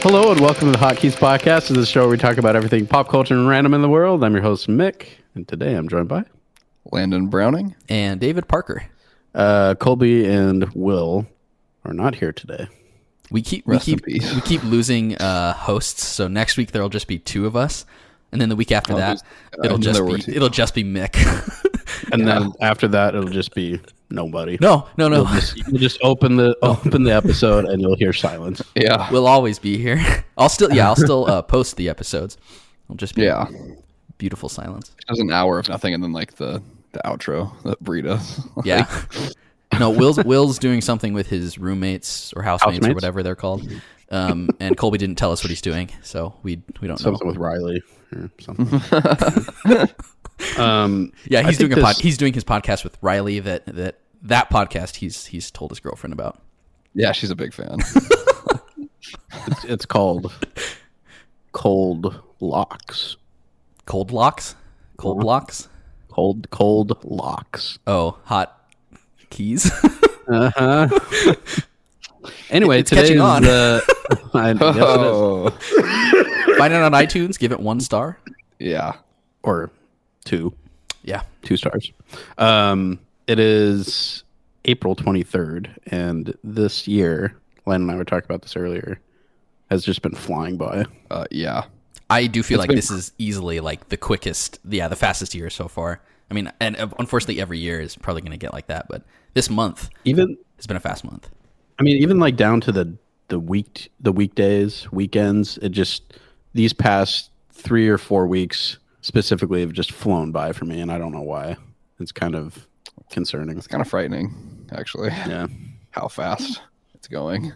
Hello and welcome to the Hotkeys podcast. This is the show where we talk about everything pop culture and random in the world. I'm your host, Mick, and today I'm joined by Landon Browning and David Parker. Colby and Will are not here today. We keep losing hosts. So next week there'll just be two of us, and then the week after that it'll just be Mick. And then after that it'll just be nobody. No. You'll just open the episode and you'll hear silence. Yeah, we'll always be here. I'll still post the episodes. It'll just be beautiful silence. Just an hour of nothing, and then like the outro that Brita. Yeah. No, Will's doing something with his roommates or housemates or whatever they're called. And Colby didn't tell us what he's doing, so we don't know. Something with Riley or something. Yeah, he's doing his podcast with Riley. That podcast he's told his girlfriend about. Yeah, she's a big fan. It's called Cold Locks. Cold Locks? Cold Blocks? Cold Locks. Oh, Hot+keys. Uh-huh. Anyway, it's catching on. Yes, it is. Find it on iTunes. Give it 1 star. Yeah. Or 2. Yeah. 2 stars. It is April 23rd, and this year, Landon and I were talking about this earlier, has just been flying by. Yeah. I do feel this is easily like the fastest year so far. I mean, and unfortunately every year is probably going to get like that, but this month has been a fast month. I mean, even like down to the weekdays, weekends, it just, these past 3 or 4 weeks specifically have just flown by for me, and I don't know why. It's kind of concerning. It's kind of frightening, actually. Yeah. How fast it's going.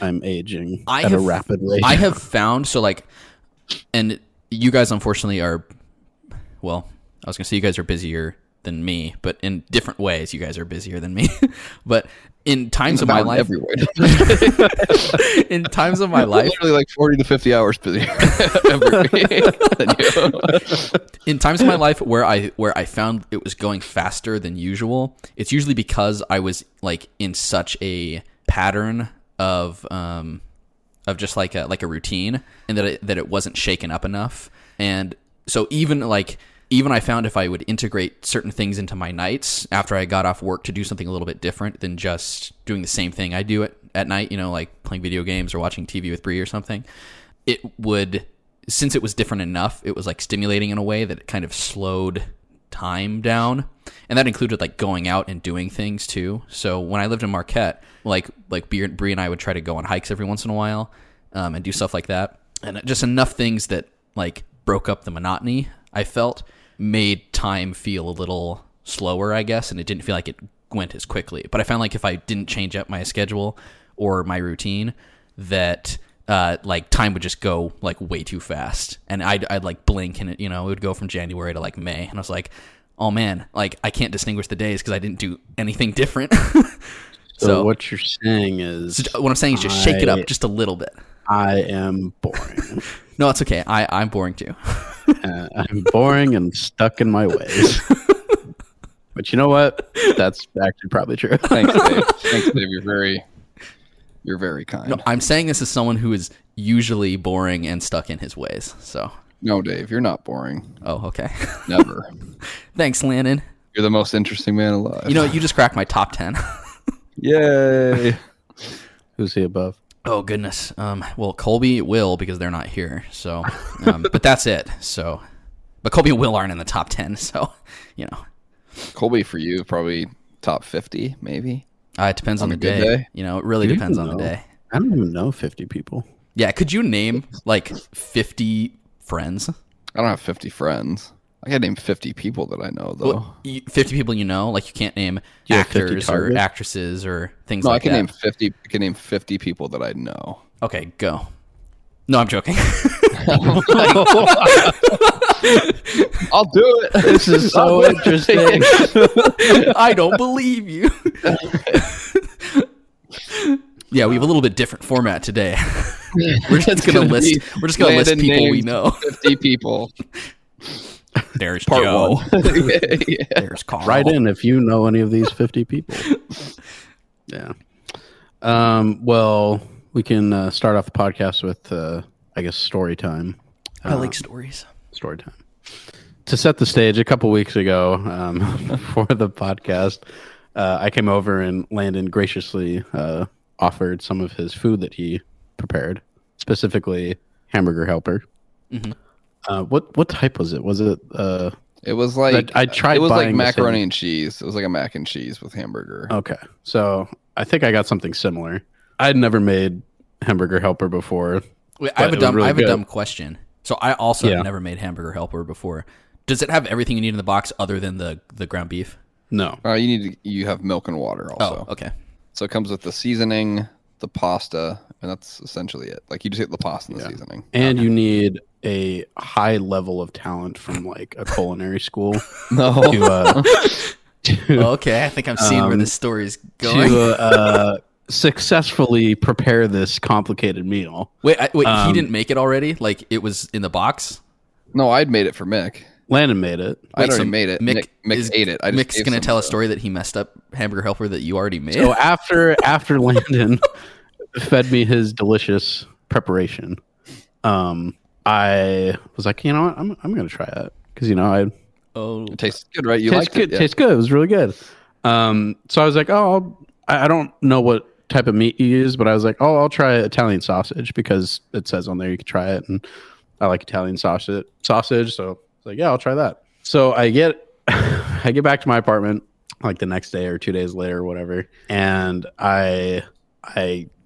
I'm aging at a rapid rate. I have found, and you guys unfortunately are, well, I was going to say you guys are busier than me, but in different ways you guys are busier than me. But in times of my life, every way. in times of my life, literally like 40 to 50 hours busier every week than you. In times of my life where I found it was going faster than usual, it's usually because I was like in such a pattern of just like a routine, and that it wasn't shaken up enough. And so even I found if I would integrate certain things into my nights after I got off work to do something a little bit different than just doing the same thing I do at night, like playing video games or watching TV with Bree or something, it would, since it was different enough, it was like stimulating in a way that it kind of slowed time down. And that included like going out and doing things too. So when I lived in Marquette, like Bree and I would try to go on hikes every once in a while, and do stuff like that. And just enough things that like broke up the monotony, I felt, made time feel a little slower, I guess, and it didn't feel like it went as quickly. But I found like if I didn't change up my schedule or my routine, that like time would just go like way too fast, and I'd like blink and it would go from January to like May, and I was like, oh man, like I can't distinguish the days because I didn't do anything different. So what you're saying is, what I'm saying is just shake it up just a little bit. I am boring. No, it's okay. I'm boring too. I'm boring and stuck in my ways. But you know what? That's actually probably true. Thanks, Dave. Thanks, Dave. You're very kind. No, I'm saying this as someone who is usually boring and stuck in his ways. So no, Dave, you're not boring. Oh, okay. Never. Thanks, Landon. You're the most interesting man alive. You just cracked my top 10. Yay. Who's he above? Oh, goodness. Well, Colby, Will, because they're not here. So, but that's it. So, but Colby and Will aren't in the top 10. So, Colby for you, probably top 50, maybe. It depends on the day. It really depends on the day. I don't even know 50 people. Yeah. Could you name like 50 friends? I don't have 50 friends. I can name 50 people that I know, though. Well, 50 people like you can't name actors or actresses or things like that. No, I can name 50 people that I know. Okay, go. No, I'm joking. I'll do it. This is so interesting. I don't believe you. Yeah, we have a little bit different format today. We're just gonna list people we know. 50 people. There's Part Joe. Yeah. There's Carl. Write in if you know any of these 50 people. Yeah. Well, We can start off the podcast with, I guess, story time. I like stories. Story time. To set the stage, a couple weeks ago for the podcast, I came over and Landon graciously offered some of his food that he prepared, specifically Hamburger Helper. Mm-hmm. What type was it? Was it? It was like I tried. It was like buying macaroni and cheese. It was like a mac and cheese with hamburger. Okay, so I think I got something similar. I'd never made Hamburger Helper before. Wait, I have a dumb question. So I also have never made Hamburger Helper before. Does it have everything you need in the box other than the ground beef? No. You have milk and water also. Oh, okay. So it comes with the seasoning, the pasta, and that's essentially it. Like you just get the pasta and the seasoning. And you need a high level of talent from like a culinary school. No. Okay, I think I'm seeing where this story is going. To successfully prepare this complicated meal. Wait, he didn't make it already? Like it was in the box? No, I'd made it for Mick. Landon made it. I'd already made it. Mick ate it. Mick's going to tell a story that he messed up Hamburger Helper that you already made. So after Landon fed me his delicious preparation, I was like, you know what, I'm going to try it because it tastes good, right? You liked it. Tastes good. It was really good. So I was like, I don't know what type of meat you use, but I was like, I'll try Italian sausage because it says on there you can try it, and I like Italian sausage. So like, yeah, I'll try that. So I get back to my apartment like the next day or 2 days later or whatever, and I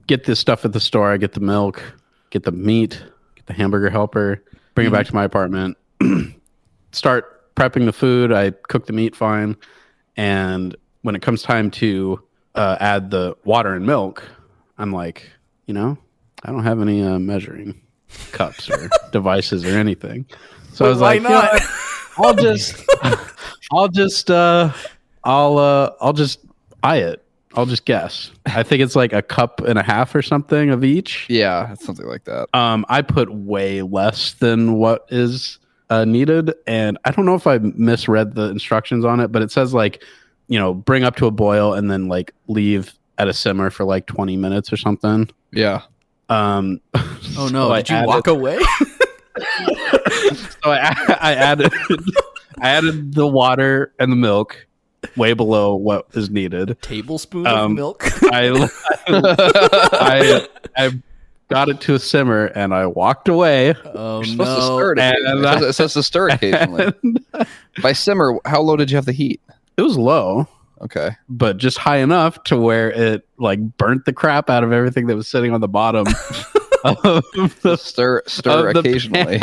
get this stuff at the store. I get the milk, get the meat, get the Hamburger Helper, bring it back to my apartment, start prepping the food. I cook the meat fine, and when it comes time to add the water and milk, I'm like, I don't have any measuring cups or devices or anything. So I was like, not? I'll just eye it. I'll just guess. I think it's like a cup and a half or something of each. Yeah, it's something like that. I put way less than what is needed, and I don't know if I misread the instructions on it, but it says like, bring up to a boil and then like leave at a simmer for like 20 minutes or something. Yeah. Oh no! So did you walk away? So I added the water and the milk way below what is needed. A tablespoon of milk. I got it to a simmer and I walked away. Oh, you're supposed to stir it. It says to stir occasionally. By simmer, how low did you have the heat? It was low. Okay. But just high enough to where it like burnt the crap out of everything that was sitting on the bottom of the stir occasionally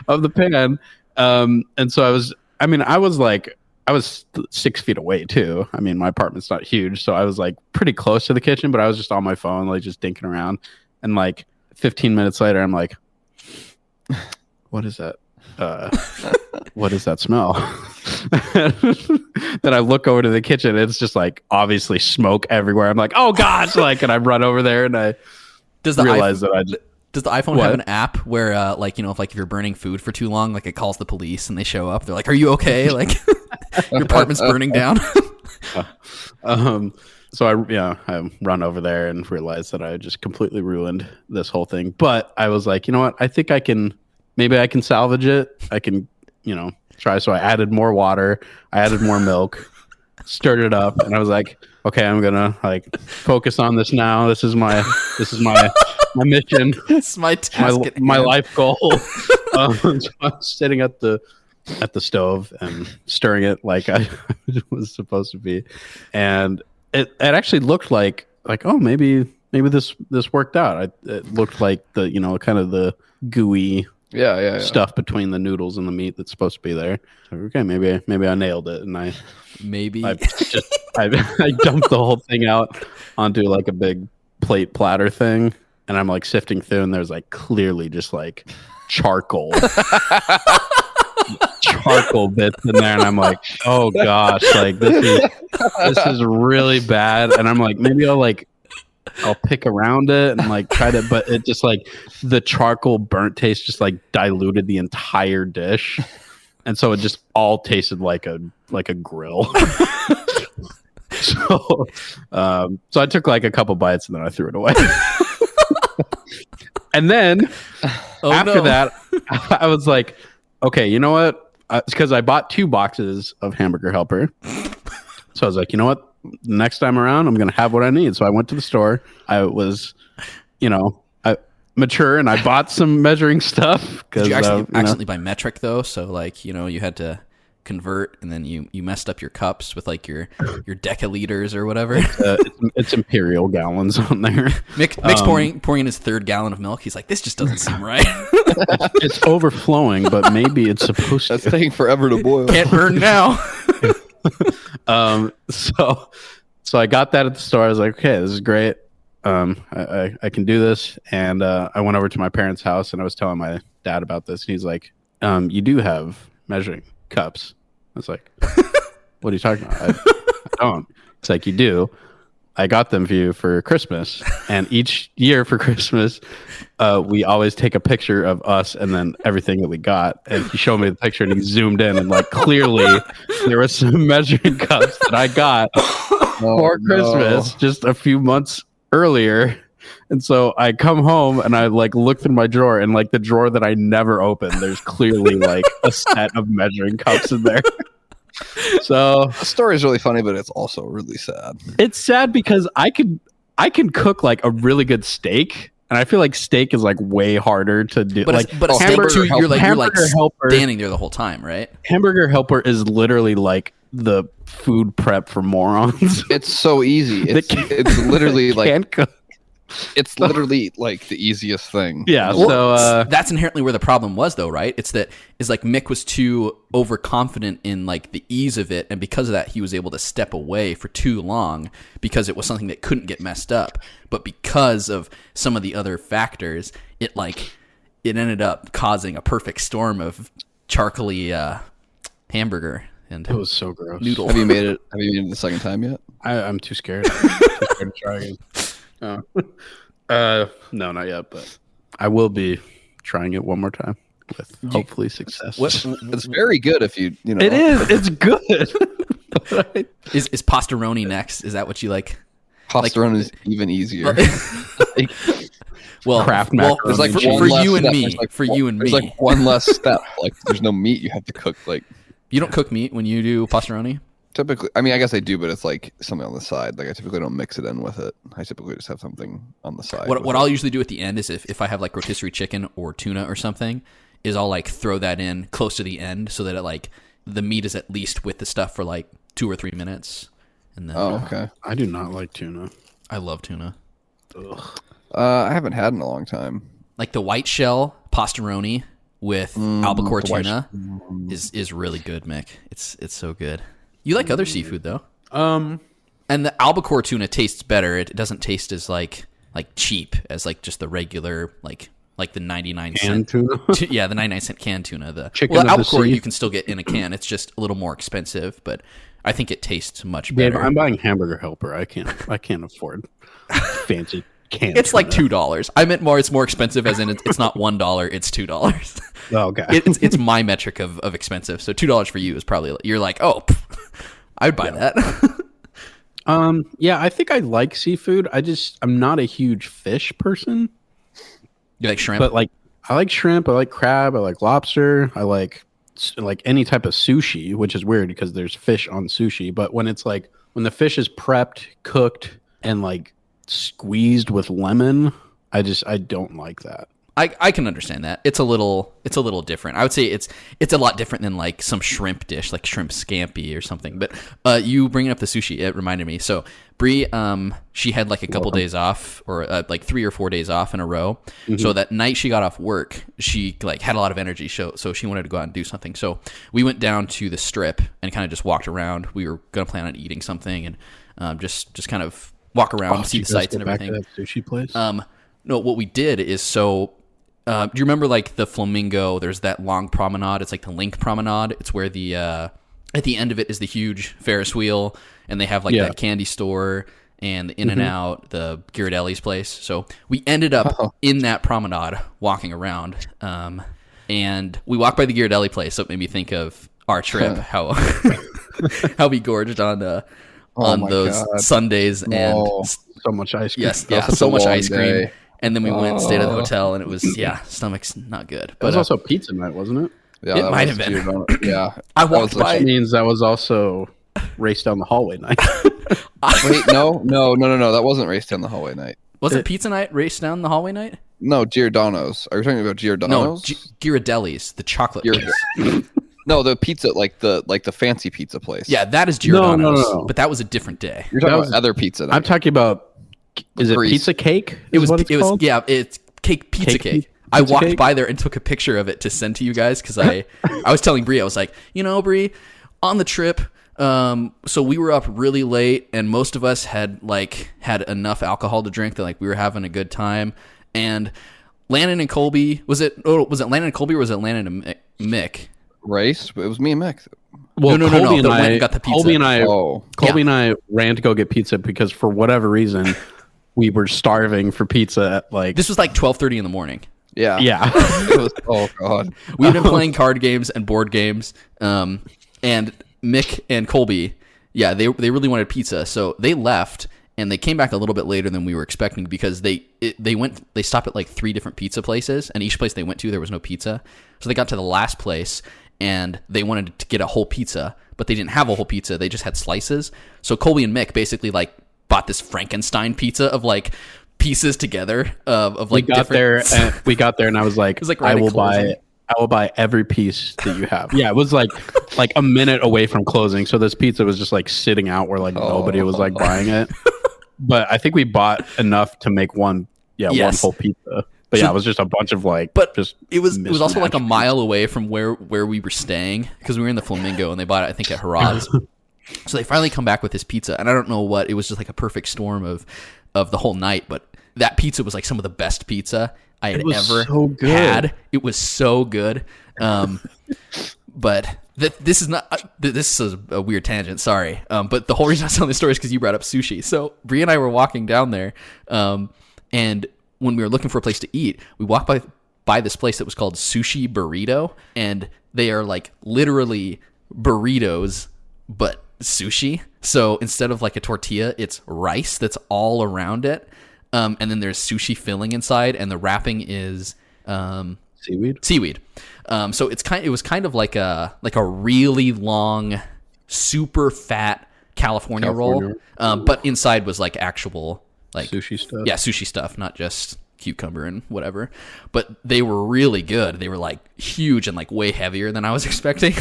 of the pan. And so I was 6 feet away too. I mean, my apartment's not huge, so I was like pretty close to the kitchen, but I was just on my phone, like just dinking around. And like 15 minutes later, I'm like, what is that? What does that smell? Then I look over to the kitchen. It's just like obviously smoke everywhere. I'm like, oh gosh! Like, and I run over there and I realize that I just. Does the iPhone have an app where, if you're burning food for too long, like it calls the police and they show up? They're like, "Are you okay? Like, your apartment's burning down." So I run over there and realize that I just completely ruined this whole thing. But I was like, you know what? I think maybe I can salvage it. I can, try. So I added more water. I added more milk, stirred it up, and I was like, okay, I'm gonna like focus on this now. This is my mission. It's my task. My life goal. So I'm sitting at the stove and stirring it like I was supposed to be, and it actually looked like oh maybe this worked out. It looked like the kind of the gooey stuff between the noodles and the meat that's supposed to be there. So, okay, maybe I nailed it, and I dumped the whole thing out onto like a big plate platter thing, and I'm like sifting through, and there's like clearly just like charcoal bits in there, and I'm like, oh gosh, like this is really bad. And I'm like, maybe I'll pick around it and like try to, but it just like the charcoal burnt taste just like diluted the entire dish, and so it just all tasted like a grill. So I took like a couple bites and then I threw it away. And then after no. that, I was like, okay, you know what? It's because I bought 2 boxes of Hamburger Helper. So I was like, you know what? Next time around, I'm going to have what I need. So I went to the store. I was, mature, and I bought some measuring stuff. Did you accidentally buy metric though? So like, you had to convert, and then you messed up your cups with like your decaliters or whatever. It's imperial gallons on there. Mick's pouring in his 3rd gallon of milk. He's like, this just doesn't seem right. It's overflowing, but maybe it's supposed That's to. taking forever to boil. Can't burn now. So I got that at the store. I was like, okay, this is great. I can do this. And I went over to my parents' house, and I was telling my dad about this. And he's like, you do have measuring cups. I was like, what are you talking about? I don't. It's like, you do. I got them for you for Christmas. And each year for Christmas, we always take a picture of us and then everything that we got. And he showed me the picture, and he zoomed in, and like clearly there were some measuring cups that I got for Christmas just a few months earlier. And so I come home, and I like look through my drawer, and like the drawer that I never opened, there's clearly like a set of measuring cups in there. So the story is really funny, but it's also really sad. It's sad because I can cook like a really good steak, and I feel like steak is like way harder to do. But a steak too, you're like Helper, standing there the whole time, right? Hamburger Helper is literally like the food prep for morons. It's so easy. It's literally like cook. It's literally like the easiest thing. Yeah. Well, so that's inherently where the problem was, though, right? It's like Mick was too overconfident in like the ease of it, and because of that, he was able to step away for too long because it was something that couldn't get messed up. But because of some of the other factors, it ended up causing a perfect storm of charcoaly hamburger. And it was so gross. Noodle. Have you made it the second time yet? I'm too scared. I'm too scared to try again. No, not yet, but I will be trying it one more time with hopefully success. It's very good if you know. It is. It's good. Is pastaroni next? Is that what you like? Pastaroni is even easier. Craft macaroni. There's like for you and me. For you and me. There's like one less step. Like there's no meat you have to cook. Like you don't cook meat when you do pastaroni? Typically, I mean, I guess I do, but it's like something on the side. Like I typically don't mix it in with it. I typically just have something on the side. What I'll usually do at the end is if I have like rotisserie chicken or tuna or something, is I'll like throw that in close to the end so that it like the meat is at least with the stuff for like 2 or 3 minutes. And then okay. I do not like tuna. I love tuna. Ugh. I haven't had in a long time. Like the white shell pastaroni with albacore tuna is really good, Mick. It's so good. You like other seafood though, and the albacore tuna tastes better. It doesn't taste as like cheap as like just the regular like the 99-cent tuna. Yeah, the 99-cent canned tuna. The Chicken albacore you can still get in a can. It's just a little more expensive, but I think it tastes much better. I'm buying Hamburger Helper. I can't afford fancy canned. It's like $2. I meant more. It's more expensive, as in it's not $1. It's $2. Oh, okay. It's my metric of expensive. So $2 for you is probably you're like, oh, I would buy that. Yeah, I think I like seafood. I'm not a huge fish person. You like shrimp? But like I like shrimp, I like crab, I like lobster, I like any type of sushi, which is weird because there's fish on sushi, but when it's like when the fish is prepped, cooked, and like squeezed with lemon, I don't like that. I can understand that. It's a little different. I would say it's a lot different than like some shrimp dish, like shrimp scampi or something. But you bringing up the sushi, it reminded me. So Bree, she had like a couple days off, or like 3 or 4 days off in a row. Mm-hmm. So that night she got off work, she like had a lot of energy. So she wanted to go out and do something. So we went down to the Strip and kind of just walked around. We were gonna plan on eating something and just kind of walk around, see the sights and everything. Back to that sushi place. No, what we did is do you remember like the Flamingo? There's that long promenade. It's like the Link Promenade. It's where the at the end of it is the huge Ferris wheel, and they have like that candy store and the In-N-Out, the Ghirardelli's place. So we ended up in that promenade walking around, and we walked by the Ghirardelli place. So it made me think of our trip, how we gorged on those God. Sundays and so much ice cream. Yes, yeah, so much ice cream. And then we went, stayed at the hotel, and it was stomach's not good. It But was also pizza night, wasn't it? Yeah, It that might was have been. too, yeah. I That walked was by. That means that was also race down the hallway night. Wait, no. That wasn't race down the hallway night. Was it pizza night? Race down the hallway night? No, Giordano's. Are you talking about Giordano's? No, Ghirardelli's, the chocolate place. No, the pizza, like the fancy pizza place. Yeah, that is Giordano's. No. But that was a different day. You're talking That about was- other pizza. Night. I'm talking about. Is it Grease. pizza cake? It was What it's called? it's pizza cake. I Pizza walked cake? by there and took a picture of it to send to you guys because I was telling Bree, I was like, Bree, on the trip, so we were up really late and most of us had enough alcohol to drink that like we were having a good time. And Landon and Colby, was it Landon and Colby or was it Landon and Mick? Race? It was me and Mick. Well, No. Colby and That went I and got the pizza. Colby and I, Oh. Colby and I ran to go get pizza because for whatever reason we were starving for pizza at like. This was like 12:30 in the morning. Yeah. Yeah. It was, oh, God. We've been playing card games and board games. And Mick and Colby, they really wanted pizza, so they left and they came back a little bit later than we were expecting because they stopped at like 3 different pizza places, and each place they went to there was no pizza. So they got to the last place and they wanted to get a whole pizza, but they didn't have a whole pizza. They just had slices. So Colby and Mick basically like bought this Frankenstein pizza of like pieces together of like we got there and I was like, was like right I at will closing. buy every piece that you have. Yeah, it was like a minute away from closing, so this pizza was just like sitting out where like nobody was like buying it. But I think we bought enough to make one Yes. one whole pizza. But So- it was just a bunch of like just it was also like a mismatched mile away from where we were staying because we were in the Flamingo and they bought it I think at Haraz. So they finally come back with this pizza and I don't know what, it was just like a perfect storm of the whole night, but that pizza was like some of the best pizza I had It was ever so good. had. It was so good. But this is not. This is a weird tangent. Sorry. But the whole reason I was telling this story is because you brought up sushi. So Bree and I were walking down there, and when we were looking for a place to eat, we walked by this place that was called Sushi Burrito, and they are like literally burritos, but sushi. So instead of like a tortilla, it's rice that's all around it, and then there's sushi filling inside, and the wrapping is seaweed. So it was kind of like a really long, super fat California roll, but inside was like actual like sushi stuff. Yeah, sushi stuff, not just cucumber and whatever. But they were really good. They were like huge and like way heavier than I was expecting.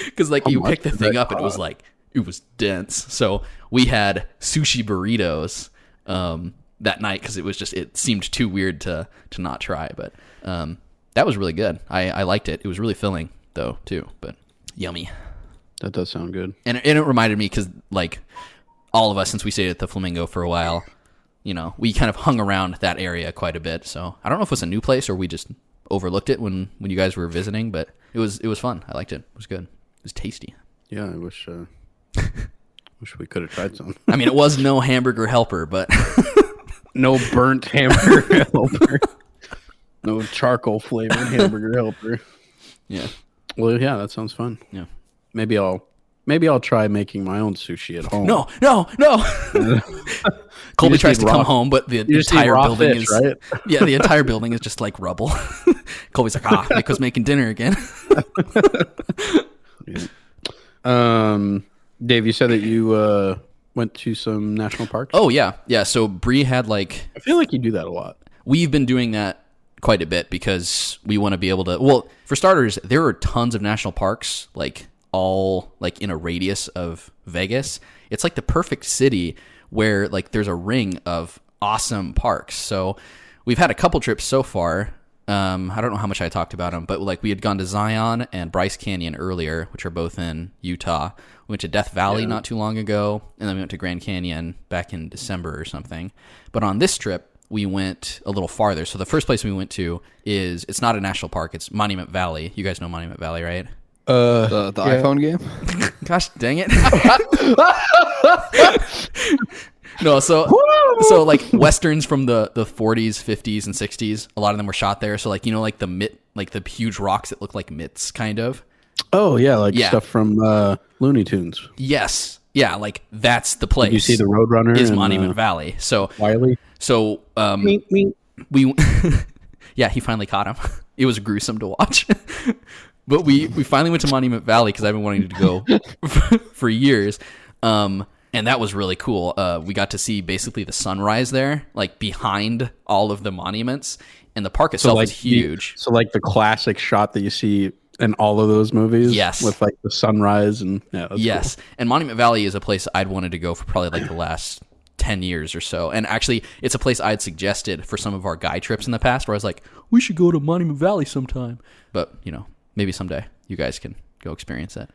Because like you pick the thing up and it was dense. So we had sushi burritos that night because it seemed too weird to not try. But that was really good. I liked it. It was really filling though too, but yummy. That does sound good. And it reminded me because like all of us, since we stayed at the Flamingo for a while, we kind of hung around that area quite a bit. So I don't know if it was a new place or we just overlooked it when you guys were visiting, but it was fun. I liked it. It was good. It was tasty. Yeah, I wish we could have tried some. I mean, it was no hamburger helper, but No burnt hamburger helper. No charcoal flavored hamburger helper. yeah. Well, yeah, that sounds fun. Yeah. Maybe I'll try making my own sushi at home. No. Colby just tries to need come raw- home, but the You just need entire raw building fish, is right? Yeah, the entire building is just like rubble. Colby's like, Nick was making dinner again. Dave, you said that you went to some national parks. Oh yeah. So Bree had like I feel like you do that a lot. we've been doing that quite a bit because we want to be able to. Well, for starters, there are tons of national parks like all like in a radius of Vegas. It's like the perfect city where like there's a ring of awesome parks. So we've had a couple trips so far. I don't know how much I talked about them, but like we had gone to Zion and Bryce Canyon earlier, which are both in Utah. We went to Death Valley not too long ago, and then we went to Grand Canyon back in December or something. But on this trip, we went a little farther. So the first place we went to it's not a national park. It's Monument Valley. You guys know Monument Valley, right? The iPhone game? Gosh, dang it. No, so like westerns from the 40s, 50s, and 60s, a lot of them were shot there. So like like the huge rocks that look like mitts, kind of. Oh yeah, like stuff from Looney Tunes. Yes, yeah, like that's the place. You see the Roadrunner is and, Monument Valley. So Wiley. So Meep, meep. we yeah, he finally caught him. It was gruesome to watch. But we finally went to Monument Valley because I've been wanting to go for years. And that was really cool. We got to see basically the sunrise there, like behind all of the monuments. And the park itself is huge. So like the classic shot that you see in all of those movies? Yes. With like the sunrise and yes. Cool. And Monument Valley is a place I'd wanted to go for probably like the last 10 years or so. And actually, it's a place I'd suggested for some of our guy trips in the past where I was like, we should go to Monument Valley sometime. But, maybe someday you guys can go experience that.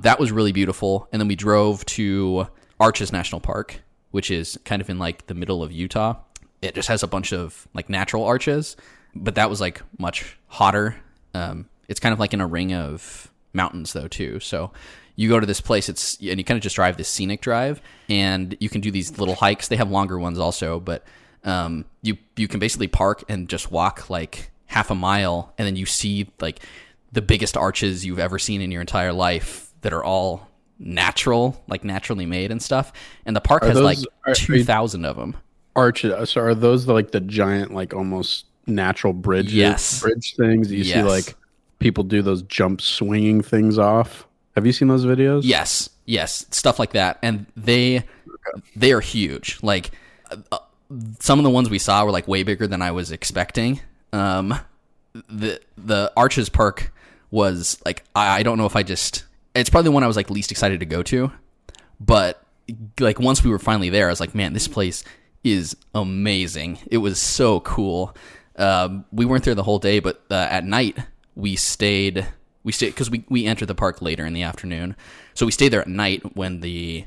That was really beautiful. And then we drove to Arches National Park, which is kind of in like the middle of Utah. It just has a bunch of like natural arches, but that was like much hotter. It's kind of like in a ring of mountains though too. So you go to this place, and you kind of just drive this scenic drive, and you can do these little hikes. They have longer ones also, but you can basically park and just walk like half a mile, and then you see like the biggest arches you've ever seen in your entire life that are all natural, like naturally made and stuff. And the park has like 2,000 of them. Arches. So are those like the giant, like almost natural bridges? Yes. Bridge things? You see like people do those jump swinging things off. Have you seen those videos? Yes. Stuff like that. And they are huge. Like some of the ones we saw were like way bigger than I was expecting. The Arches Park was like, I don't know if it's probably the one I was like least excited to go to, but like once we were finally there, I was like, man, this place is amazing. It was so cool. We weren't there the whole day, but at night we stayed because we entered the park later in the afternoon. So we stayed there at night when the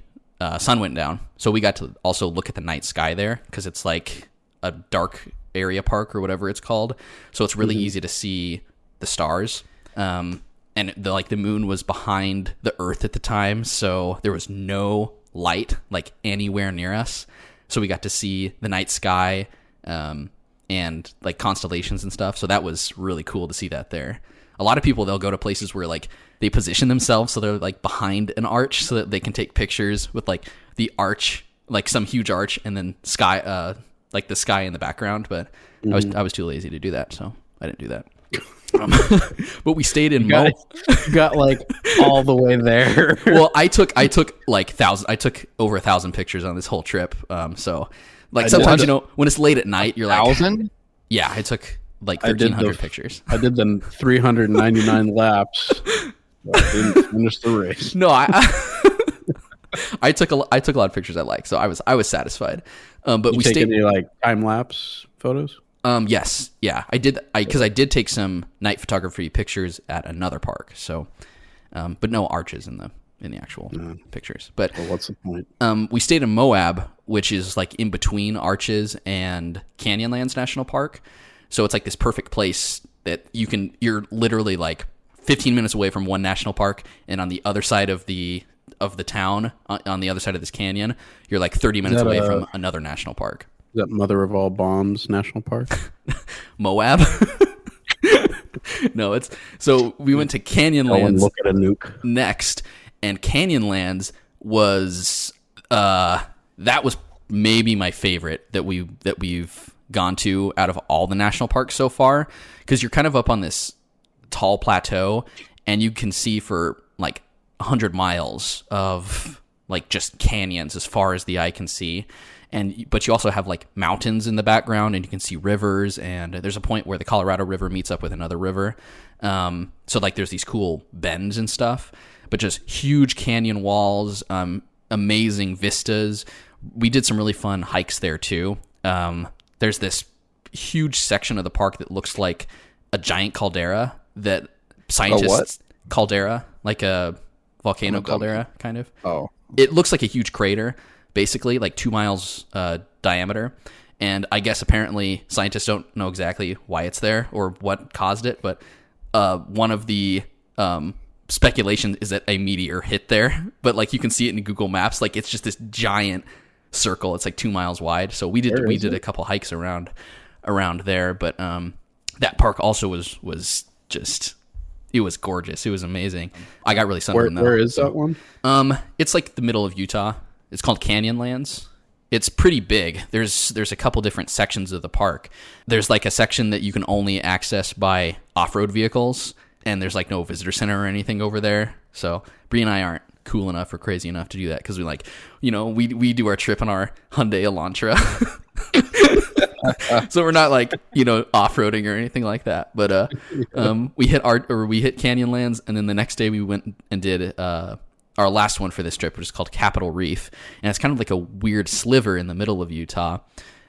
sun went down. So we got to also look at the night sky there because it's like a dark area park or whatever it's called. So it's really easy to see the stars. And the moon was behind the earth at the time. So there was no light like anywhere near us. So we got to see the night sky and like constellations and stuff. So that was really cool to see that there. A lot of people, they'll go to places where like they position themselves so they're like behind an arch so that they can take pictures with like the arch, like some huge arch, and then sky, like the sky in the background. But I was too lazy to do that, so I didn't do that. But we stayed in got like all the way there. Well, I took like over 1,000 pictures on this whole trip. So like sometimes when it's late at night, you're like 1,000. Yeah, I took like 1,300 pictures. I did them 399 laps. I didn't finish the race. No, I took a lot of pictures I like, so I was satisfied. But we stayed any like time lapse photos. Yes, yeah, I did. Because I did take some night photography pictures at another park. So, but no arches in the actual pictures. But what's the point? We stayed in Moab, which is like in between Arches and Canyonlands National Park. So it's like this perfect place that you're literally like 15 minutes away from one national park, and on the other side of the town, on the other side of this canyon, you're like 30 minutes away from another national park. Is that Mother of All Bombs National Park? Moab? No, so we went to Canyonlands. Look at a nuke Next, and Canyonlands was that was maybe my favorite that we've gone to out of all the national parks so far, because you're kind of up on this tall plateau and you can see for like 100 miles of like just canyons as far as the eye can see. But you also have like mountains in the background, and you can see rivers, and there's a point where the Colorado River meets up with another river. So like there's these cool bends and stuff, but just huge canyon walls, amazing vistas. We did some really fun hikes there too. There's this huge section of the park that looks like a giant caldera that scientists... Caldera, like a volcano caldera, kind of. Oh. It looks like a huge crater, basically, like 2 miles diameter. And I guess apparently scientists don't know exactly why it's there or what caused it, but one of the speculations is that a meteor hit there. But like you can see it in Google Maps, like it's just this giant circle. It's like 2 miles wide. So we did a couple hikes around there, but that park also was just... It was gorgeous. It was amazing. I got really sunburned though. Where is that one? It's like the middle of Utah. It's called Canyonlands. It's pretty big. There's a couple different sections of the park. There's like a section that you can only access by off-road vehicles, and there's like no visitor center or anything over there. So Bree and I aren't cool enough or crazy enough to do that because we like, we do our trip on our Hyundai Elantra. So we're not like, off-roading or anything like that. But we hit Canyonlands, and then the next day we went and did our last one for this trip, which is called Capitol Reef, and it's kind of like a weird sliver in the middle of Utah.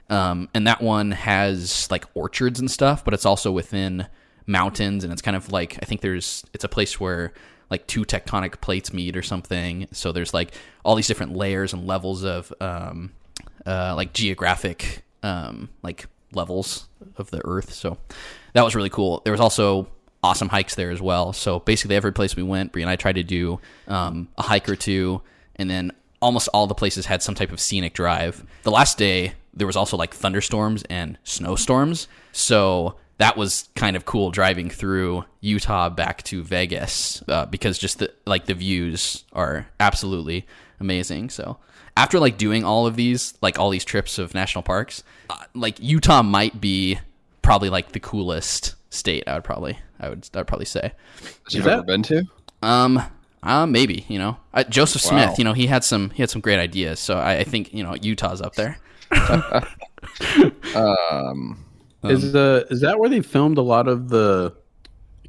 And that one has like orchards and stuff, but it's also within mountains, and it's kind of like, I think it's a place where like two tectonic plates meet or something. So there's like all these different layers and levels of like geographic like levels of the earth. So that was really cool. There was also awesome hikes there as well. So basically every place we went, Bree and I tried to do a hike or two, and then almost all the places had some type of scenic drive. The last day there was also like thunderstorms and snowstorms, so that was kind of cool driving through Utah back to Vegas because just the views are absolutely amazing. So after like doing all of these, like all these trips of national parks, like Utah might be probably like the coolest state. I would probably say. Have you ever been to? Maybe, Joseph Smith, he had some great ideas. So I think, Utah's up there. Is that where they filmed a lot of the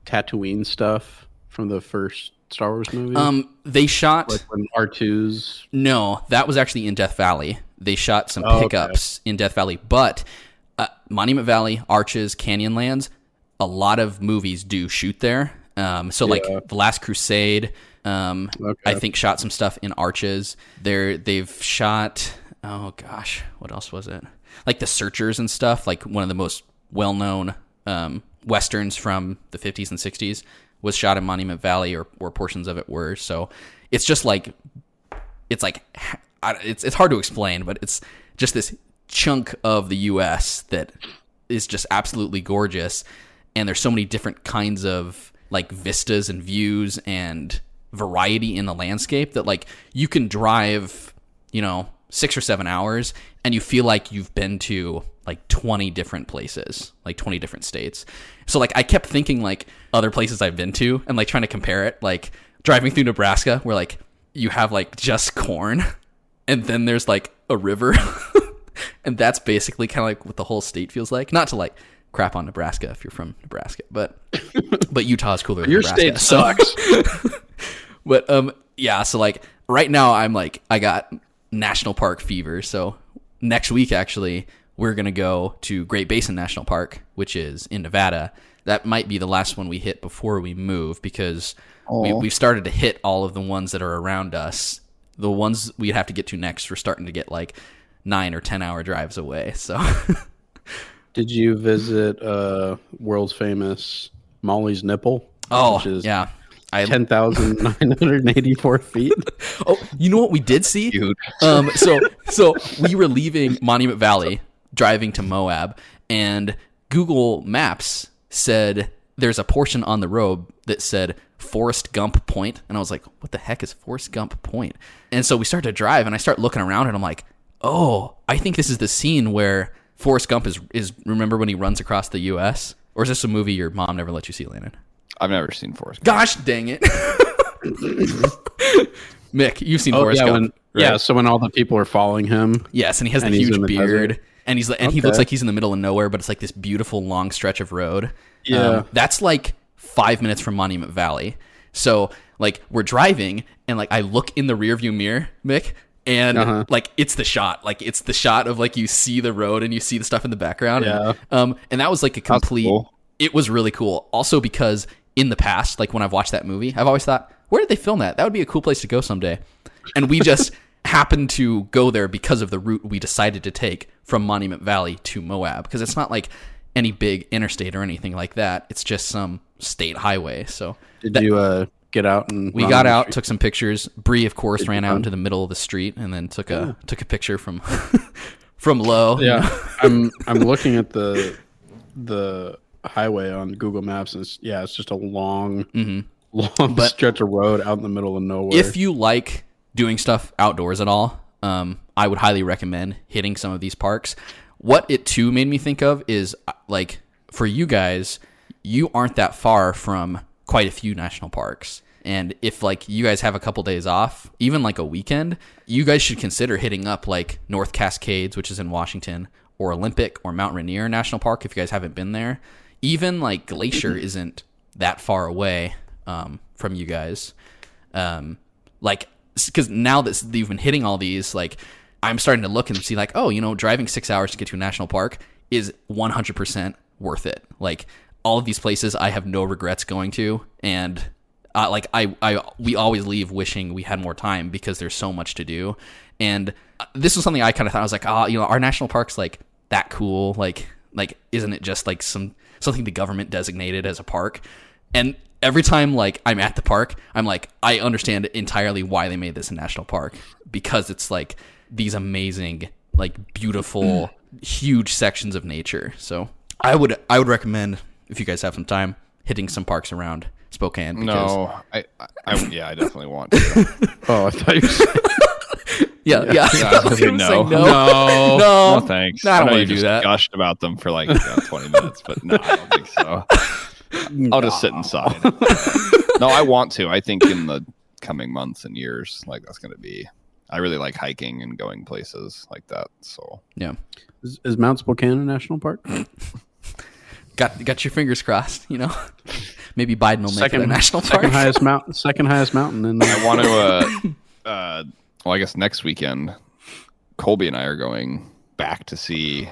Tatooine stuff from the first Star Wars movie? They shot like when R2's. No, that was actually in Death Valley. They shot some pickups in Death Valley, but Monument Valley, Arches, Canyonlands, a lot of movies do shoot there. Like The Last Crusade, I think shot some stuff in Arches. They've shot, oh gosh, what else was it? Like The Searchers and stuff, like one of the most well-known westerns from the 50s and 60s was shot in Monument Valley, or portions of it were. So it's just like, it's hard to explain, but it's just this chunk of the U.S. that is just absolutely gorgeous. And there's so many different kinds of like vistas and views and variety in the landscape that like you can drive, 6 or 7 hours and you feel like you've been to like 20 different places, like 20 different states. So like I kept thinking like other places I've been to and like trying to compare it, like driving through Nebraska where like you have like just corn and then there's like a river and that's basically kind of like what the whole state feels like. Not to like crap on Nebraska if you're from Nebraska, but Utah's cooler than Your Nebraska. state sucks. But so like right now I'm like, I got national park fever. So next week actually we're going to go to Great Basin National Park, which is in Nevada. That might be the last one we hit before we move because we've started to hit all of the ones that are around us. The ones we'd have to get to next, we're starting to get like 9 or 10 hour drives away. So did you visit world's famous Molly's Nipple? Oh, which is yeah. 10,984 feet. Oh, you know what we did see? So we were leaving Monument Valley, driving to Moab, and Google Maps said there's a portion on the road that said Forrest Gump Point, and I was like, what the heck is Forrest Gump Point? And so we started to drive, and I start looking around, and I'm like, oh, I think this is the scene where Forrest Gump is remember when he runs across the U.S.? Or is this a movie your mom never let you see, Landon? I've never seen Forrest Gump. Gosh dang it. Mick, you've seen Forrest Gump. Right? Yeah, so when all the people are following him. Yes, and he has the huge beard. And he's like, he looks like he's in the middle of nowhere, but it's like this beautiful long stretch of road. Yeah. That's like 5 minutes from Monument Valley. So like we're driving and like I look in the rearview mirror, Mick, and like it's the shot. Like it's the shot of like you see the road and you see the stuff in the background. Yeah. And that was like a complete cool. It was really cool. Also because in the past, like when I've watched that movie, I've always thought, where did they film that? That would be a cool place to go someday. And we just happened to go there because of the route we decided to take from Monument Valley to Moab. Because it's not like any big interstate or anything like that. It's just some state highway. So did you get out and we got out, took some pictures. Bree, of course, ran out into the middle of the street and then took a picture from from low. Yeah, I'm looking at the highway on Google Maps, and it's just a long stretch of road out in the middle of nowhere. If you like doing stuff outdoors at all, I would highly recommend hitting some of these parks. What it too made me think of is like for you guys, you aren't that far from quite a few national parks. And if like you guys have a couple days off, even like a weekend, you guys should consider hitting up like North Cascades, which is in Washington, or Olympic or Mount Rainier National Park if you guys haven't been there. Even like Glacier isn't that far away from you guys. Like, because now that you've been hitting all these, like I'm starting to look and see like, oh, driving 6 hours to get to a national park is 100% worth it. Like all of these places I have no regrets going to, and we always leave wishing we had more time because there's so much to do. And this was something I kind of thought, I was like, our national park's like that cool. Like isn't it just like something the government designated as a park? And every time like I'm at the park, I'm like, I understand entirely why they made this a national park, because it's like these amazing, like beautiful, huge sections of nature. So I would recommend, if you guys have some time, hitting some parks around Spokane. No, I definitely want to. Oh, I thought you were saying. Yeah. I was gonna say no, thanks. I don't want to you do just that. Gushed about them for like 20 minutes, but no, I don't think so. I'll just sit inside. No, I want to. I think in the coming months and years, like that's going to be. I really like hiking and going places like that. So yeah, is Mount Spokane a national park? Got your fingers crossed. Maybe Biden will make it a national park. Second highest mountain. And I want to. Well, I guess next weekend, Colby and I are going back to see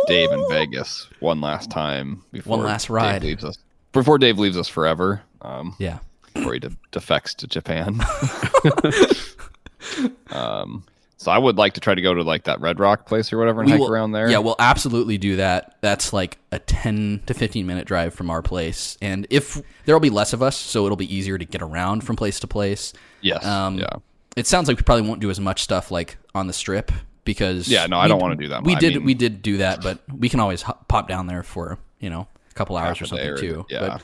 Dave in Vegas one last time before one last ride Dave leaves us. Before Dave leaves us forever. Yeah. Before he defects to Japan. So I would like to try to go to like that Red Rock place or whatever and hike around there. Yeah, we'll absolutely do that. That's like a 10 to 15 minute drive from our place. And if there'll be less of us, so it'll be easier to get around from place to place. Yes. Yeah. It sounds like we probably won't do as much stuff like on the strip because I don't want to do that. We did do that, but we can always pop down there for, a couple hours or something too. Yeah. But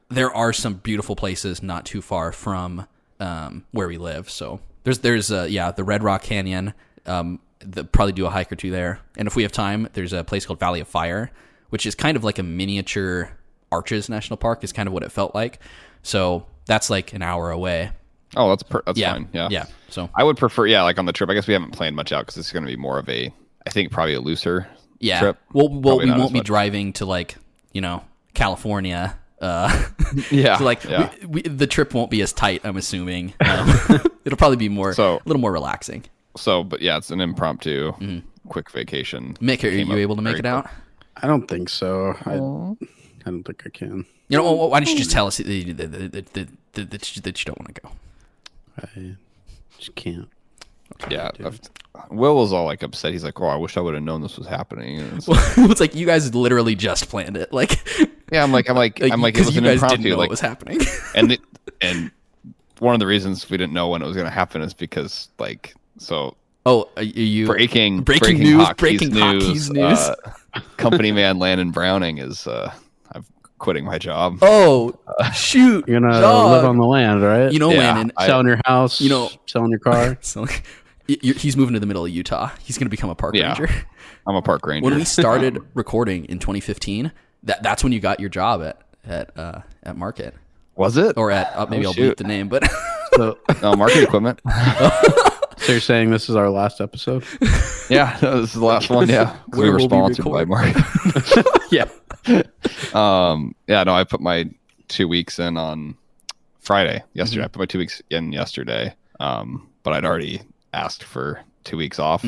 there are some beautiful places not too far from where we live. So there's the Red Rock Canyon. Probably do a hike or two there. And if we have time, there's a place called Valley of Fire, which is kind of like a miniature Arches National Park is kind of what it felt like. So that's like an hour away. Oh, that's fine. Yeah. Yeah. So I would prefer, like on the trip, I guess we haven't planned much out because it's going to be more of I think probably a looser trip. Well, we won't be driving to like, California. Yeah. So like the trip won't be as tight, I'm assuming. It'll probably be a little more relaxing. So, but yeah, it's an impromptu quick vacation. Mick, are you able to make it out? I don't think so. I don't think I can. Why don't you just tell us that you don't want to go? I just can't. Yeah. Will was all like upset. He's like, "Oh, I wish I would have known this was happening." It's like you guys literally just planned it. Like, yeah, I'm like, it was you an guys impromptu. didn't know like, what was happening. and one of the reasons we didn't know when it was going to happen is because like so. Oh, are you breaking news? Hotkeys news. Company man Landon Browning is I'm quitting my job. Oh, shoot! You're gonna live on the land, right? Landon, selling your house. Selling your car. So, he's moving to the middle of Utah. He's going to become a park ranger. I'm a park ranger. When we started recording in 2015, that's when you got your job at Market. Was it? Or at maybe I'll bleep the name, but Market Equipment. So you're saying this is our last episode? Yeah, this is the last one. Yeah, we were sponsored by Market. Yeah. I put my 2 weeks in on Friday. Yesterday, I put my 2 weeks in yesterday. But I'd already asked for 2 weeks off,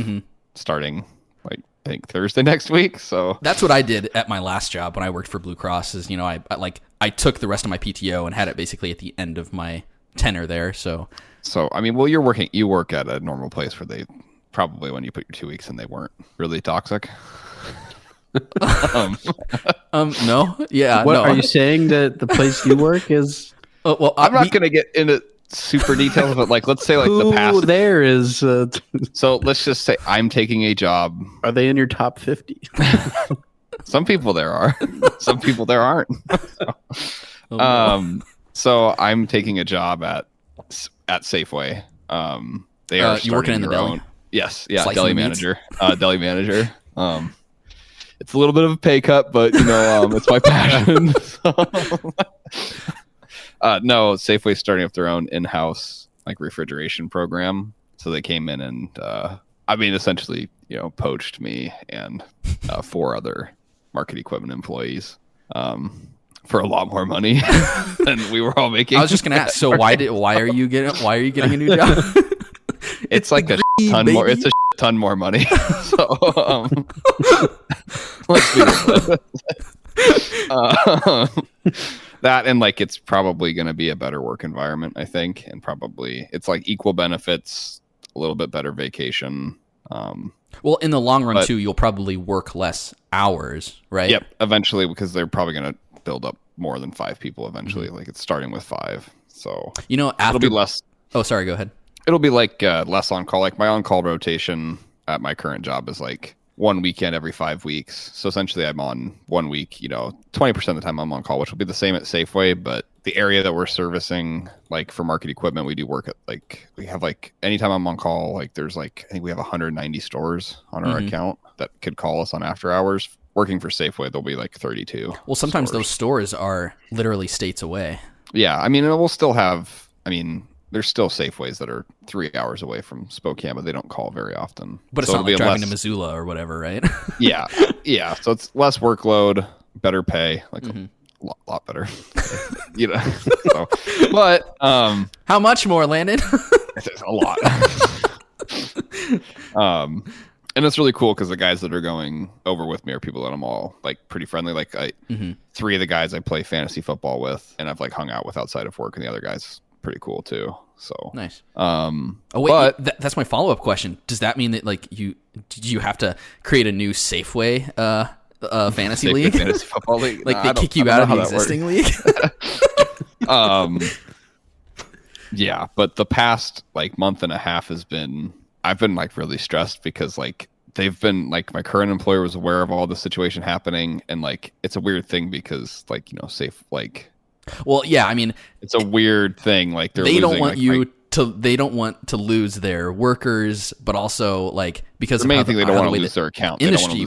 starting like I think Thursday next week. So that's what I did at my last job when I worked for Blue Cross. Is I took the rest of my PTO and had it basically at the end of my tenure there. So I mean, well, you work at a normal place where they probably when you put your 2 weeks in, they weren't really toxic. No, yeah. What are you saying that the place you work is? Well, I'm not going to get into super details, but like, let's say like the past there is. So let's just say I'm taking a job. Are they in your top 50? Some people there are. Some people there aren't. So I'm taking a job at Safeway. They are you working in the deli? Yes, yeah, Slicing deli the meats? manager. Deli manager. It's a little bit of a pay cut, but it's my passion. No, Safeway's starting up their own in-house like refrigeration program. So they came in and essentially, poached me and 4 other market equipment employees for a lot more money than we were all making. I was just gonna ask. So why are you getting a new job? It's like a ton more. It's a ton more money. So let's be real. That and like it's probably going to be a better work environment, I think, and probably it's like equal benefits, a little bit better vacation. Well, in the long run too, you'll probably work less hours, right? Yep, eventually, because they're probably going to build up more than 5 people eventually. Like it's starting with 5, so after it'll be less. Oh, sorry, go ahead. It'll be like less on call. Like my on call rotation at my current job is like 1 weekend every 5 weeks. So essentially I'm on 1 week, 20% of the time I'm on call, which will be the same at Safeway, but the area that we're servicing, like for market equipment, we do work at we have anytime I'm on call, there's I think we have 190 stores on our account that could call us on after hours. Working for Safeway, there'll be 32. Well, sometimes those stores are literally states away. Yeah. I mean, we'll still have, there's still Safeways that are 3 hours away from Spokane, but they don't call very often. But it's not like driving to Missoula or whatever, right? Yeah. So it's less workload, better pay, a lot better. So, but how much more, Landon? it's a lot. And it's really cool because the guys that are going over with me are people that I'm all pretty friendly. 3 of the guys I play fantasy football with and I've hung out with outside of work, and the other guys pretty cool too. So nice. That's my follow-up question. Does that mean that did you have to create a new Safeway fantasy league? Fantasy football league? They kick you out of the existing league? Yeah, but the past month and a half I've been really stressed because they've been my current employer was aware of all the situation happening, and it's a weird thing because safe well, yeah, I mean, it's a weird thing. They don't want you to. They don't want to lose their workers, but also because the main thing they don't want to lose their account. Industry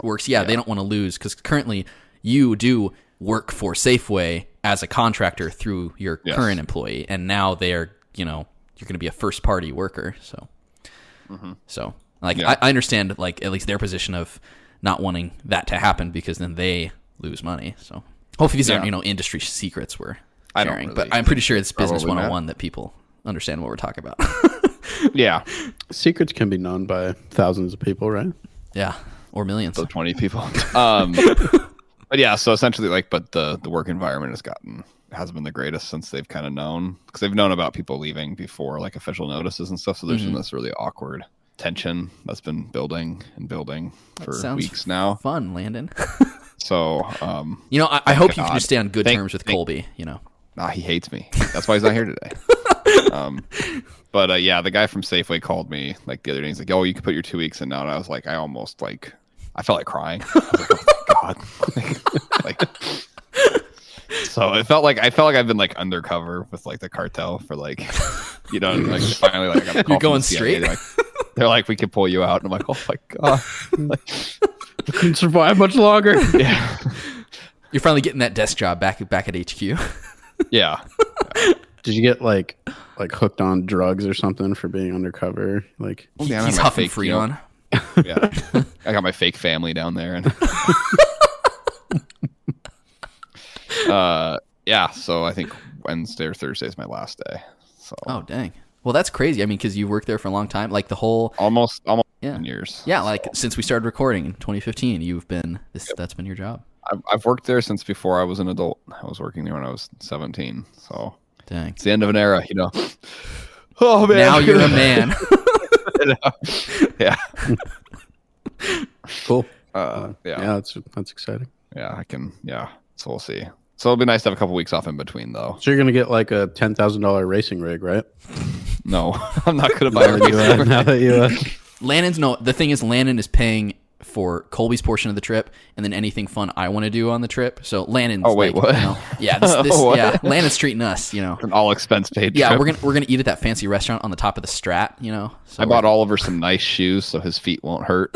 works. Yeah, they don't want to lose because currently you do work for Safeway as a contractor through your current employee, and now they're you're going to be a first party worker. So, I understand at least their position of not wanting that to happen because then they lose money. So. Hopefully these aren't, industry secrets we're sharing, but I'm pretty sure it's business 101 that people understand what we're talking about. Yeah. Secrets can be known by thousands of people, right? Yeah. Or millions. So 20 people. But yeah, so essentially but the work environment hasn't been the greatest since they've kind of known, because they've known about people leaving before official notices and stuff. So there's been this really awkward tension that's been building for weeks now. Fun, Landon. So, I hope you can just stay on good terms with Colby, Nah, he hates me. That's why he's not here today. But the guy from Safeway called me the other day. He's like, "Oh, you can put your 2 weeks in now." And I was like, I almost I felt like crying. I was like, "Oh my god!" So it felt like I've been undercover with the cartel for finally I got a call. You're going straight. They're like, "We can pull you out," and I'm like, "Oh my god." I couldn't survive much longer. Yeah. You're finally getting that desk job back at HQ. Yeah. Did you get hooked on drugs or something for being undercover? He's huffing Freon. Yeah. I got my fake family down there, and so I think Wednesday or Thursday is my last day. So. Oh dang. Well, that's crazy. I mean, because you worked there for a long time, the whole almost 10 years. Yeah, since we started recording in 2015, you've been that's been your job. I've worked there since before I was an adult. I was working there when I was 17. So dang, it's the end of an era, Oh man, now you're a man. Yeah. Cool. Yeah, that's exciting. Yeah, I can. Yeah, so we'll see. So it'll be nice to have a couple weeks off in between, though. So you're gonna get a $10,000 racing rig, right? No, I'm not gonna buy a racing rig. Now that you the thing is, Landon is paying for Colby's portion of the trip, and then anything fun I want to do on the trip. So Landon's wait, like, what? Yeah, Landon's treating us, An all expense paid Yeah, trip. we're gonna eat at that fancy restaurant on the top of the Strat, So I bought Oliver some nice shoes so his feet won't hurt.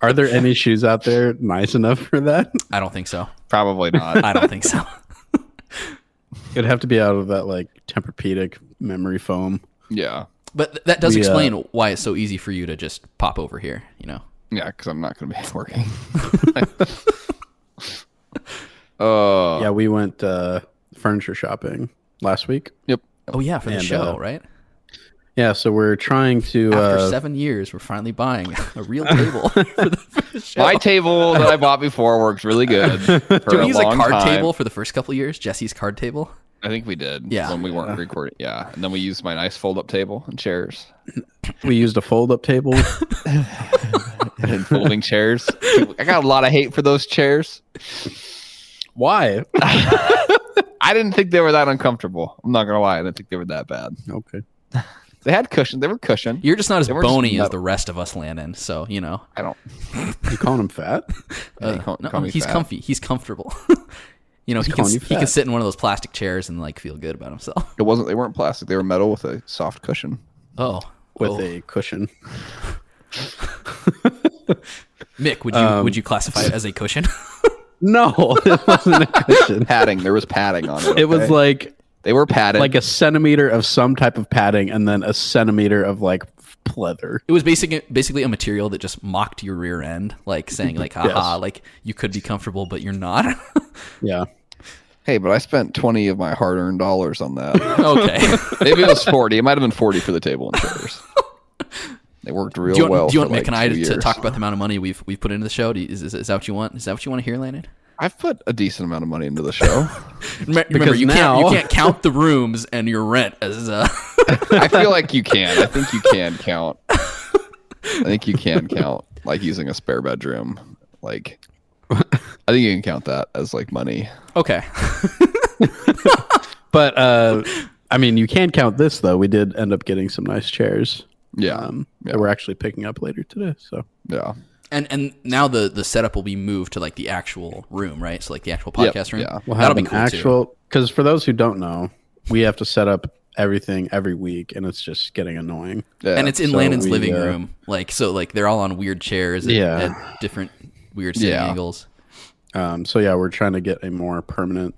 Are there any shoes out there nice enough for that? I don't think so. Probably not. I don't think so. It'd have to be out of that like Tempur-Pedic memory foam. Yeah. But that does explain why it's so easy for you to just pop over here, Yeah, because I'm not going to be working. Yeah, we went furniture shopping last week. Yep. Oh yeah, for the show, right? Yeah, so we're trying to. After 7 years, we're finally buying a real table for the show. My table that I bought before works really good. Did we use a card table for the first couple of years? Jesse's card table? I think we did. Yeah. When we weren't recording. Yeah. And then we used my nice fold-up table and chairs. We used a fold-up table. And folding chairs. I got a lot of hate for those chairs. Why? I didn't think they were that uncomfortable. I'm not going to lie. I didn't think they were that bad. Okay. They had cushion. They were cushioned. You're just not as They were bony just as the rest of us, Landon. So, I don't. You calling him fat? Call me he's fat. comfy. He's comfortable. He calling you can fat. sit in one of those plastic chairs and like feel good about himself. It wasn't. They weren't plastic. They were metal with a soft cushion. Oh, With a cushion. Mick, would you classify it as a cushion? No, it wasn't a cushion. Padding. There was padding on it. It was okay? like They were padded. a centimeter of some type of padding and then a centimeter of like pleather. It was basically a material that just mocked your rear end, like saying like, haha, Yes. like you could be comfortable, but you're not. Yeah. Hey, but I spent 20 of my hard-earned dollars on that. Okay. Maybe it was 40. It might have been 40 for the table and chairs. They worked real well. Do you want for Mick like and I 2 to years. talk about the amount of money we've put into the show? Is that what you want? Is that what you want to hear, Landon? I've put a decent amount of money into the show. Remember, you can't count the rooms and your rent as I feel like you can. I think you can count. Like using a spare bedroom. Like, I think you can count that as like money. Okay. But I mean, you can count this though. We did end up getting some nice chairs. Yeah. That we're actually picking up later today. So Yeah. And now the setup will be moved to like the actual room, right? So like the actual podcast room. yeah. we'll That'll have be an cool actual. Because for those who don't know, we have to set up everything every week, and it's just getting annoying. Yeah. And it's in So Landon's we, living room. Like they're all on weird chairs at different weird sitting angles. So yeah, we're trying to get a more permanent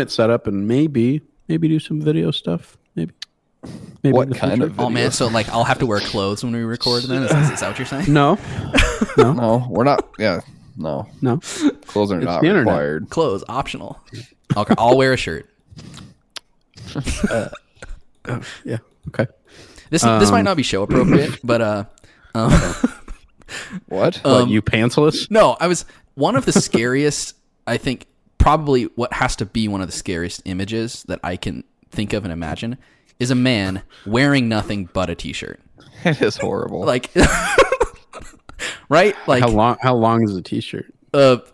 setup, and maybe do some video stuff. Maybe What in the kind future. of Oh man, video? so like I'll have to wear clothes when we record then? Is that what you're saying? No, No, we're not. Yeah. No. Clothes are not the internet. required. Clothes, optional. Okay, I'll wear a shirt. yeah, okay. This might not be show appropriate, but What? What, you pantsless? no, one of the scariest, I think probably what has to be one of the scariest images that I can think of and imagine is a man wearing nothing but a t-shirt. It is horrible. Like right? Like How long is a t-shirt?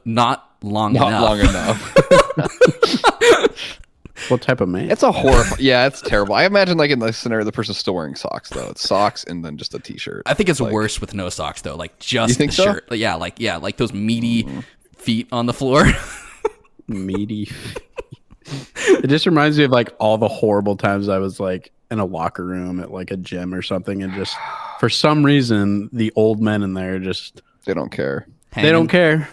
not long not enough. long enough. What type of man? It's a horrible. Yeah, it's terrible. I imagine like in the scenario, the person's still wearing socks though. It's socks and then just a t-shirt. I think it's worse with no socks though. Like just You think the so? shirt. Like those meaty feet on the floor. Meaty. It just reminds me of like all the horrible times I was like in a locker room at like a gym or something, and just for some reason the old men in there just They don't care. they don't care.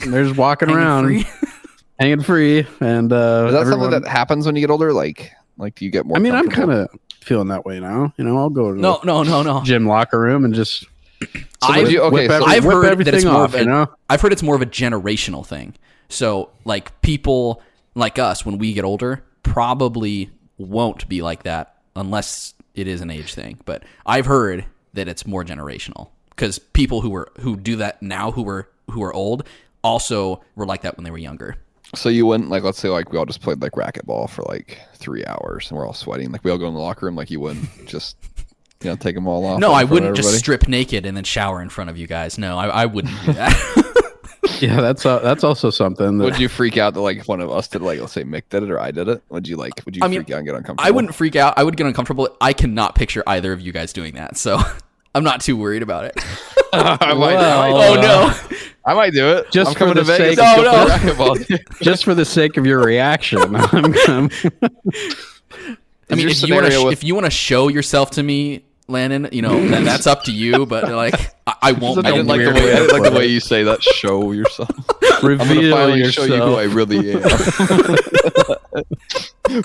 They're just walking around free. hanging free. And Is that everyone- something that happens when you get older? Like do you get more? I mean, I'm comfortable? kind of feeling that way now. You know, I'll go to the No. gym locker room and just I've I've whip heard that everything it's more off, of you know? I've heard it's more of a generational thing. So like people like us when we get older probably won't be like that unless it is an age thing. But I've heard that it's more generational because people who do that now who are old also were like that when they were younger. So you wouldn't like, let's say like we all just played like racquetball for like 3 hours and we're all sweating. Like we all go in the locker room. Like you wouldn't just take them all off. No, in I front of wouldn't just everybody? strip naked and then shower in front of you guys. No, I wouldn't do that. yeah, that's also something that Would you freak out that like one of us did, like let's say Mick did it or I did it? Would you freak out and get uncomfortable? I wouldn't freak out. I would get uncomfortable. I cannot picture either of you guys doing that. So I'm not too worried about it. I might Oh no! I might do it. Just I'm for coming the to Vegas. sake- and No, go no. play racquetball. Just for the sake of your reaction, I'm gonna, I mean, if you want to show yourself to me, Landon, that's up to you. But like, I won't. Such I a didn't like the weird way way to the put way it. you say that. Show yourself. I'm gonna reveal finally show you who I yourself. really am.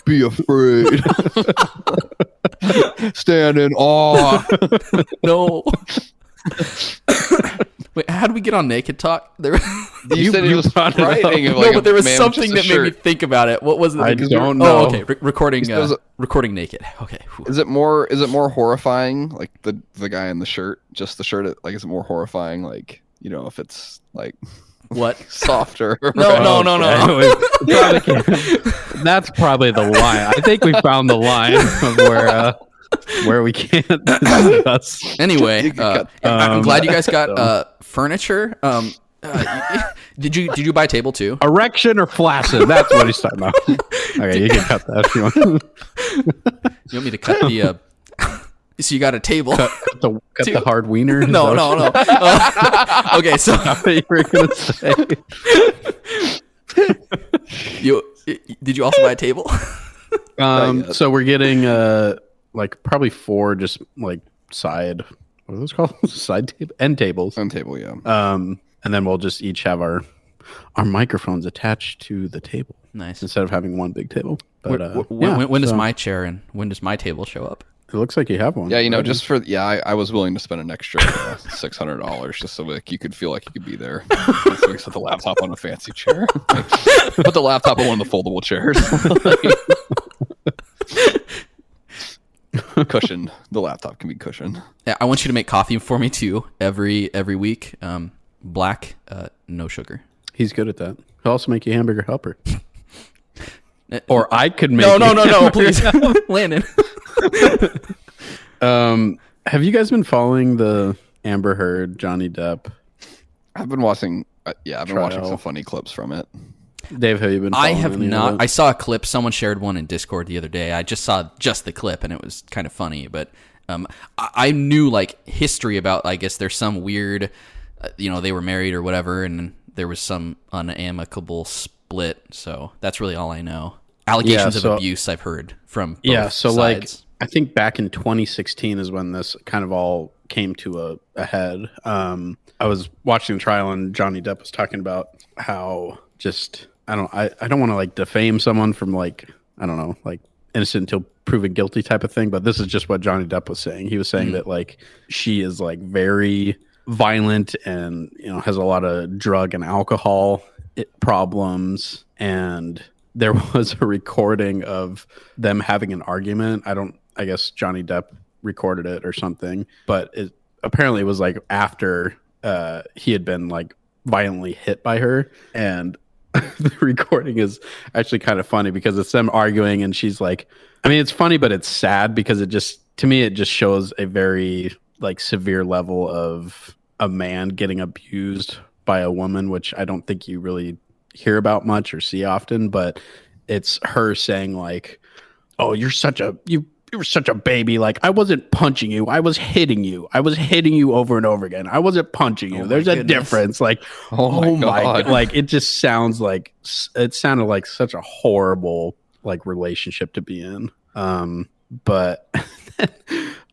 Be afraid. Stand in awe. No. Wait, how did we get on Naked Talk? There, You said it was brought it up. frightening. no, but there was something that made me think about it. What was it? I Because don't Oh, know. okay. Recording. Because- Recording naked. Okay. Whew. Is it more horrifying? Like the guy in the shirt, just the shirt. Like, is it more horrifying? Like, if it's like What? softer. No. Probably can't. That's probably the line. I think we found the line of where we can't discuss. Anyway, You can cut- I'm glad you guys got so- furniture. Did you buy a table too? Erection or flaccid? That's what he's talking about. Okay, you can cut that if you want. You want me to cut the? So you got a table? Cut the hard wiener? Is No. Okay, so that what you were gonna say? did you also buy a table? So we're getting like probably 4 just like side. What are those called? Side table end tables. On table, yeah. And then we'll just each have our microphones attached to the table Nice. instead of having one big table. But When does so my chair and when does my table show up? it looks like you have one. Yeah, already. just for I was willing to spend an extra $600 just so like you could feel like you could be there. So we set the laptop on a fancy chair. Like, put the laptop on one of the foldable chairs. Cushioned. The laptop can be cushioned. Yeah, I want you to make coffee for me too every week. Black, no sugar. He's good at that. He'll also make you hamburger helper. Or I could make No, please, Landon. Have you guys been following the Amber Heard, Johnny Depp? I've been watching watching Trial. some funny clips from it. Dave, have you been I following have any of not. it? I saw a clip. Someone shared one in Discord the other day. I just saw just the clip, and it was kind of funny. But I knew like history about. I guess there's some weird, they were married or whatever, and there was some unamicable split. So that's really all I know. Allegations so- of abuse I've heard from both Yeah, so sides. like I think back in 2016 is when this kind of all came to a head. I was watching the trial and Johnny Depp was talking about how just I don't want to like defame someone from like I don't know like innocent until proven guilty type of thing, but this is just what Johnny Depp was saying. He was saying that like she is like very violent and has a lot of drug and alcohol problems, and there was a recording of them having an argument. I guess Johnny Depp recorded it or something, but it apparently was like after he had been like violently hit by her, and the recording is actually kind of funny because it's them arguing and she's like, I mean, it's funny, but it's sad because it just shows a very like severe level of a man getting abused by a woman, which I don't think you really hear about much or see often, but it's her saying like, oh, you were such a baby. Like, I wasn't punching you. I was hitting you. I was hitting you over and over again. I wasn't punching you. Oh my There's a goodness. difference. Like, Oh my God. like, it just sounds like, it sounded like such a horrible, like, relationship to be in. But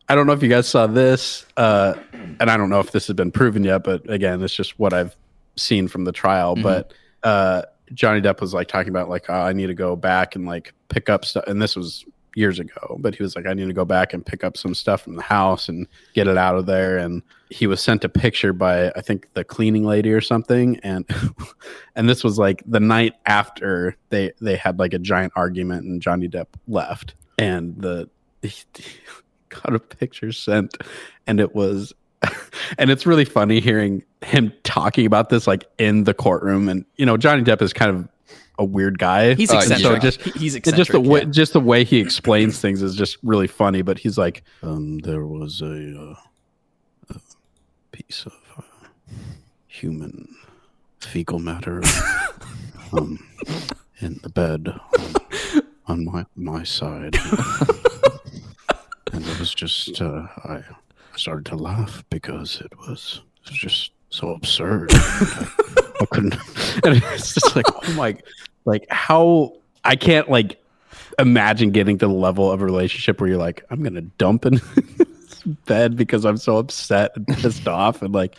I don't know if you guys saw this, and I don't know if this has been proven yet, but again, it's just what I've seen from the trial. But Johnny Depp was like talking about like, oh, I need to go back and like pick up stuff. And this was years ago, but he was like, I need to go back and pick up some stuff from the house and get it out of there. And he was sent a picture by, I think, the cleaning lady or something. And and this was like the night after they had like a giant argument and Johnny Depp left. And he got a picture sent, and it was and it's really funny hearing him talking about this like in the courtroom. And Johnny Depp is kind of a weird guy. He's So eccentric. He's eccentric. just the way he explains things is just really funny. But he's like, there was a piece of human fecal matter in the bed on my side, and it was just I started to laugh because it was just so absurd. I couldn't. And it's just like, oh my, like how I can't like imagine getting to the level of a relationship where you're like, I'm gonna dump in bed because I'm so upset and pissed off, and like,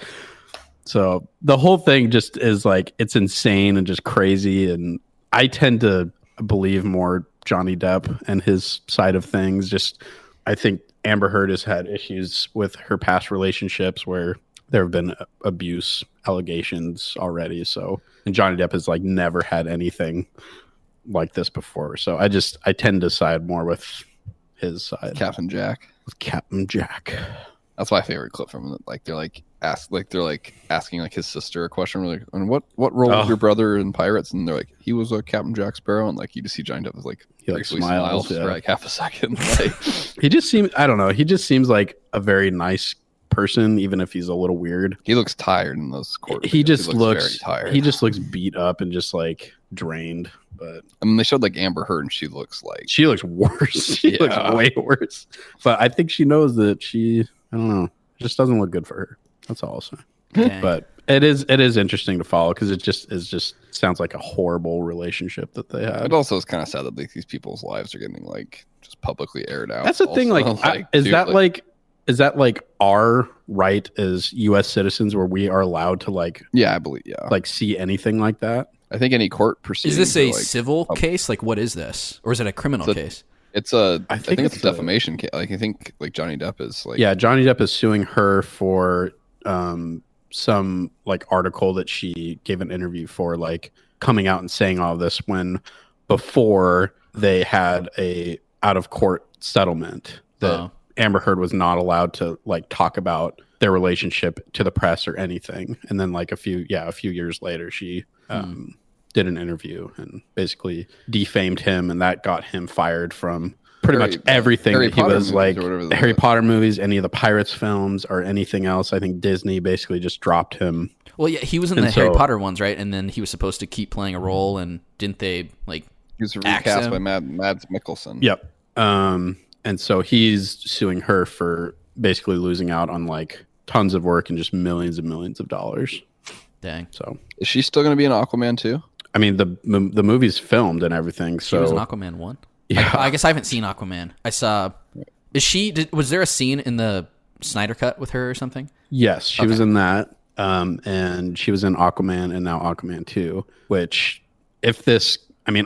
so the whole thing just is like, it's insane and just crazy. And I tend to believe more Johnny Depp and his side of things. Just, I think Amber Heard has had issues with her past relationships where there have been abuse allegations already. So, and Johnny Depp has like never had anything like this before. So I tend to side more with his side. Captain Jack. With Captain Jack. That's my favorite clip from it. Like they're asking like his sister a question. Like, and what role was your brother in Pirates? And they're like, he was a Captain Jack Sparrow. And like you just see Johnny Depp like he like smiles for like half a second. Like, he just seems, I don't know. He just seems like a very nice person, even if he's a little weird. He looks tired in those court. He just looks very tired. He just looks beat up and just like drained. But I mean, they showed like Amber Heard, and she looks worse. She looks way worse. But I think she knows that I don't know, it just doesn't look good for her. That's all I'll say. Dang. But it is interesting to follow because it just sounds like a horrible relationship that they had. It also is kind of sad that like these people's lives are getting like just publicly aired out. That's the thing. Like, is that like our right as U.S. citizens where we are allowed to like? Yeah, I believe. Yeah, like see anything like that. I think any court proceedings. Is this a civil case? Like, what is this, or is it a criminal case? I think it's a defamation case. Like, I think like Johnny Depp is like. Yeah, Johnny Depp is suing her for some like article that she gave an interview for, like coming out and saying all of this when before they had a out of court settlement that Amber Heard was not allowed to like talk about their relationship to the press or anything. And then like a few years later, she did an interview and basically defamed him, and that got him fired from pretty much everything that he was like, Harry Potter movies, any of the Pirates films, or anything else. I think Disney basically just dropped him. Well, yeah, he was in the Harry Potter ones, right? And then he was supposed to keep playing a role, and didn't they like? He was recast by Mads Mikkelsen. Yep. And so he's suing her for basically losing out on like tons of work and just millions and millions of dollars. Dang. So is she still going to be in Aquaman too? I mean, the movie's filmed and everything. So she was in Aquaman 1. Yeah. I guess I haven't seen Aquaman. I saw. Was there a scene in the Snyder Cut with her or something? Yes, she was in that. And she was in Aquaman and now Aquaman 2, which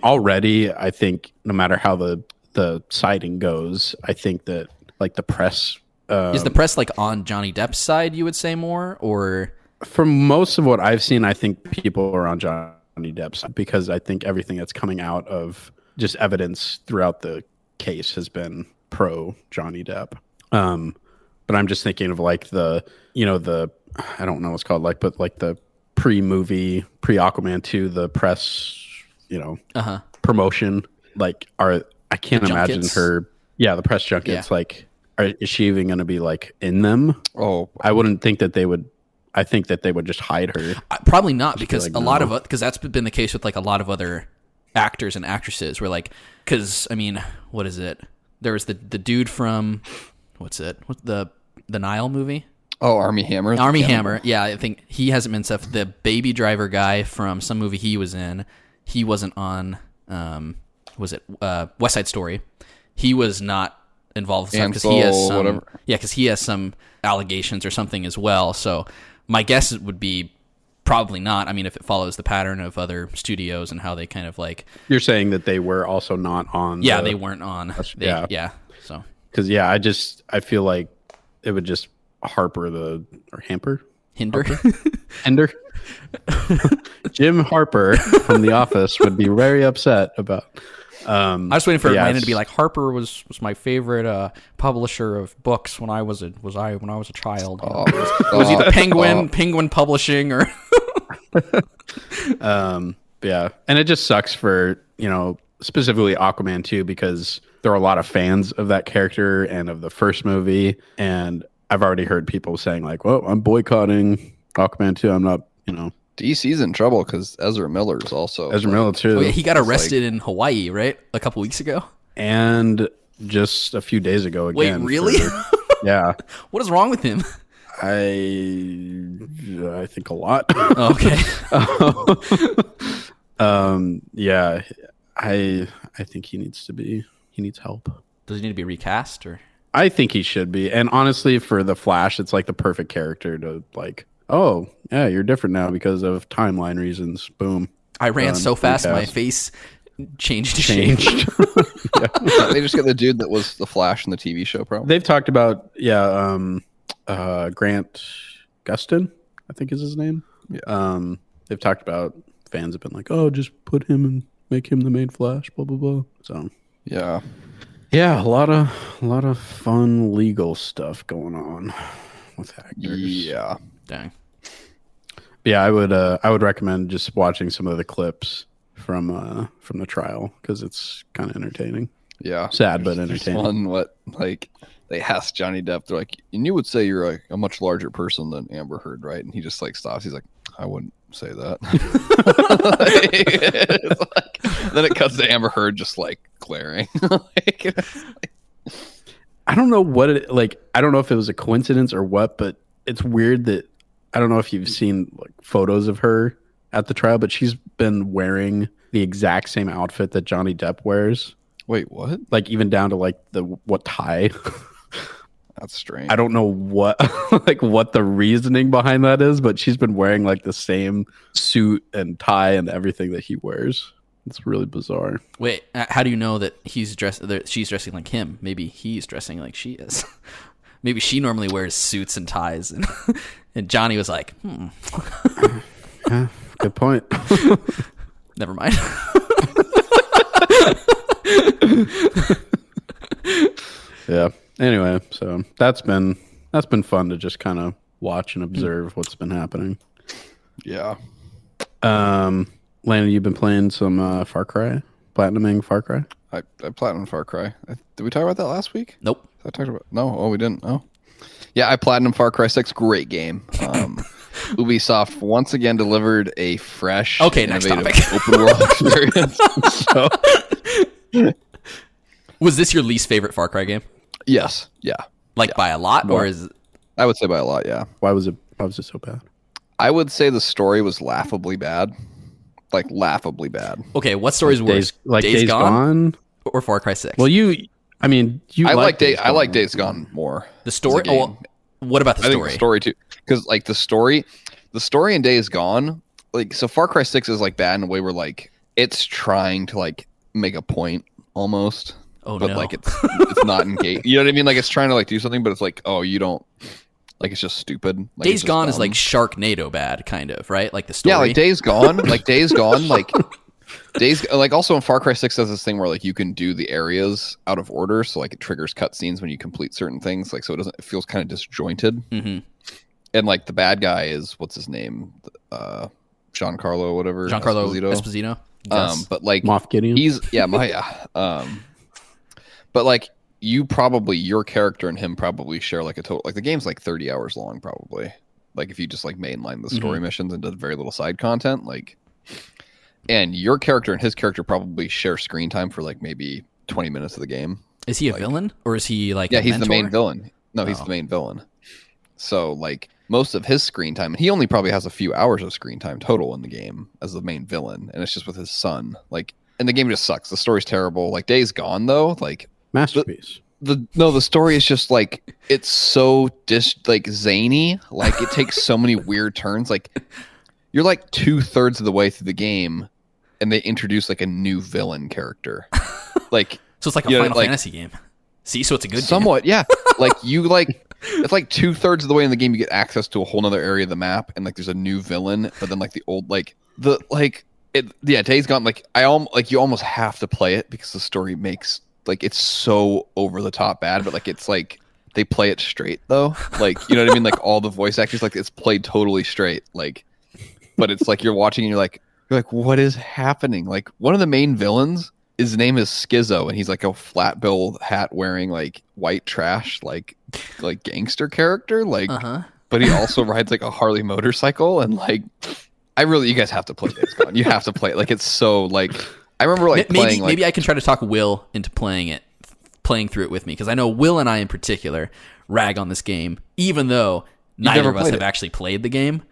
already I think no matter how the sighting goes, I think that like the press is the press like on Johnny Depp's side, you would say more, or from most of what I've seen, I think people are on Johnny Depp's side because I think everything that's coming out of just evidence throughout the case has been pro Johnny Depp. But I'm just thinking of like the I don't know what's called like, but like the pre-movie, pre-Aquaman 2, the press, promotion, like I can't imagine her. Yeah. The press junkets, like, is she even going to be like in them? Oh, I wouldn't think that they would. I think that they would just hide her. Probably not, because like, a lot of, because that's been the case with like a lot of other actors and actresses where like, because I mean, what is it? There was the dude from what's the Nile movie? Oh, Army Hammer. Army Hammer. Yeah, I think he hasn't been stuff. The Baby Driver guy from some movie he was in, he wasn't on. Was it West Side Story? He was not involved with because he has some. Yeah, because he has some allegations or something as well. So my guess would be probably not. I mean, if it follows the pattern of other studios and how they kind of like. You're saying that they were also not on. Yeah, they weren't on. Yeah. So. Because I feel like it would just Hinder. Jim Harper from The Office would be very upset about. I was waiting for Landon to be like, Harper was my favorite publisher of books when I was a child. Was he the Penguin Publishing or? Yeah, and it just sucks for specifically Aquaman 2 because there are a lot of fans of that character and of the first movie, and I've already heard people saying like, "Well, I'm boycotting Aquaman 2. I'm not, DC's in trouble because Ezra Miller is also Miller too. Oh, yeah, he got arrested in Hawaii, right? A couple weeks ago, and just a few days ago again. Wait, really? Yeah. What is wrong with him? I think a lot. Okay. Yeah, I think he needs help. Does he need to be recast or? I think he should be. And honestly, for the Flash, it's like the perfect character to like, oh, yeah, you're different now because of timeline reasons. Boom. I ran so fast, recast. my face changed shape. They just got the dude that was the Flash in the TV show, probably. They've talked about, Grant Gustin, I think is his name. Yeah. They've talked about, fans have been like, oh, just put him and make him the main Flash, blah, blah, blah. So, Yeah. yeah, a lot of fun legal stuff going on with actors. Yeah. Dang. Yeah, I would recommend just watching some of the clips from the trial because it's kind of entertaining. Yeah. Sad but There's entertaining. one what like they asked Johnny Depp, they're like, and you would say you're like a much larger person than Amber Heard, right? And he just like stops. He's like, I wouldn't say that. It's like, then it cuts to Amber Heard just like glaring. I don't know what it like. I don't know if it was a coincidence or what, but it's weird that I don't know if you've seen like photos of her at the trial, but she's been wearing the exact same outfit that Johnny Depp wears. Wait, what? Like even down to like what tie. That's strange. I don't know what what the reasoning behind that is, but she's been wearing like the same suit and tie and everything that he wears. It's really bizarre. Wait, how do you know that she's dressing like him? Maybe he's dressing like she is. Maybe she normally wears suits and ties, and Johnny was like, Yeah, good point. never mind. Yeah. Anyway, so that's been fun to just kind of watch and observe what's been happening. Yeah. Landon, you've been playing some Far Cry, platinuming Far Cry. I platinumed Far Cry. Did we talk about that last week? Nope. I talked about we didn't. Oh, yeah, I platinumed Far Cry 6. Great game. Ubisoft once again delivered a fresh, next innovative topic. open world experience. So, Was this your least favorite Far Cry game? yes, yeah, Like by a lot, or is I would say by a lot. Yeah, Why was it so bad? I would say the story was laughably bad, like laughably bad. okay? What story's worse, Days Gone? or Far Cry 6? Well, I like Days Gone more. The story. as a game. Oh, what about the I story? think the story too, because like the story in Days Gone, like so Far Cry 6 is like bad in a way where like it's trying to like make a point almost, but no. like it's not engaged. You know what I mean? Like it's trying to like do something, but it's like, oh, you don't, like it's just stupid. Like, Days it's just Gone is dumb. like Sharknado bad, kind of, right? Like the story. Yeah, like Days Gone, like like also in Far Cry 6 does this thing where like you can do the areas out of order, so like it triggers cutscenes when you complete certain things, like so it feels kind of disjointed. Mm-hmm. And like the bad guy is what's his name, Giancarlo, whatever, Giancarlo Esposito. Yes. But like Moff Gideon. but like your character and him probably share like a total, like the game's like 30 hours long probably, like if you just like mainline the story missions and did very little side content, like, and your character and his character probably share screen time for like maybe 20 minutes of the game. Is he a villain, or is he like? Yeah, a he's mentor? the main villain. No, he's the main villain. So like most of his screen time, and he only probably has a few hours of screen time total in the game as the main villain, and it's just with his son. Like, and the game just sucks. The story's terrible. Like Days Gone though, like Masterpiece. the story is just like it's so zany. Like it takes so many weird turns. Like you're like 2/3 of the way through the game, and they introduce like a new villain character. Like So it's like a Final Fantasy game. See, so it's a good somewhat, yeah. Like it's like 2/3 of the way in the game you get access to a whole nother area of the map, and like there's a new villain, but then like the old Days Gone, like you almost have to play it because the story makes like it's so over the top bad, but like it's like they play it straight though. Like, you know what I mean? Like all the voice actors, like it's played totally straight. Like, but it's like you're watching and you're like, what is happening? Like one of the main villains, his name is Schizo, and he's like a flat bill hat wearing like white trash, like gangster character. Like, but he also rides like a Harley motorcycle, and like, you guys have to play Days Gone. You have to play it. Like, it's so like, I remember like playing. Maybe I can try to talk Will into playing playing through it with me, because I know Will and I in particular rag on this game, even though neither of us have actually played the game.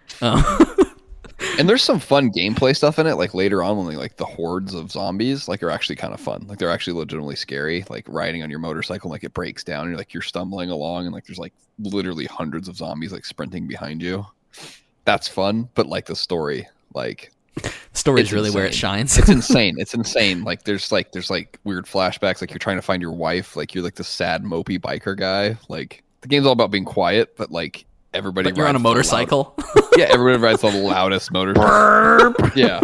And there's some fun gameplay stuff in it, like later on when like the hordes of zombies like are actually kind of fun. Like they're actually legitimately scary. Like riding on your motorcycle, like it breaks down and you're stumbling along and like there's like literally hundreds of zombies like sprinting behind you. That's fun, but like the story, like the story is really insane. Where it shines. It's insane. It's insane. Like there's like weird flashbacks, like you're trying to find your wife, like you're like the sad mopey biker guy. Like the game's all about being quiet, but like everybody But you're on a motorcycle. Yeah, everybody rides the loudest motorcycle. Yeah.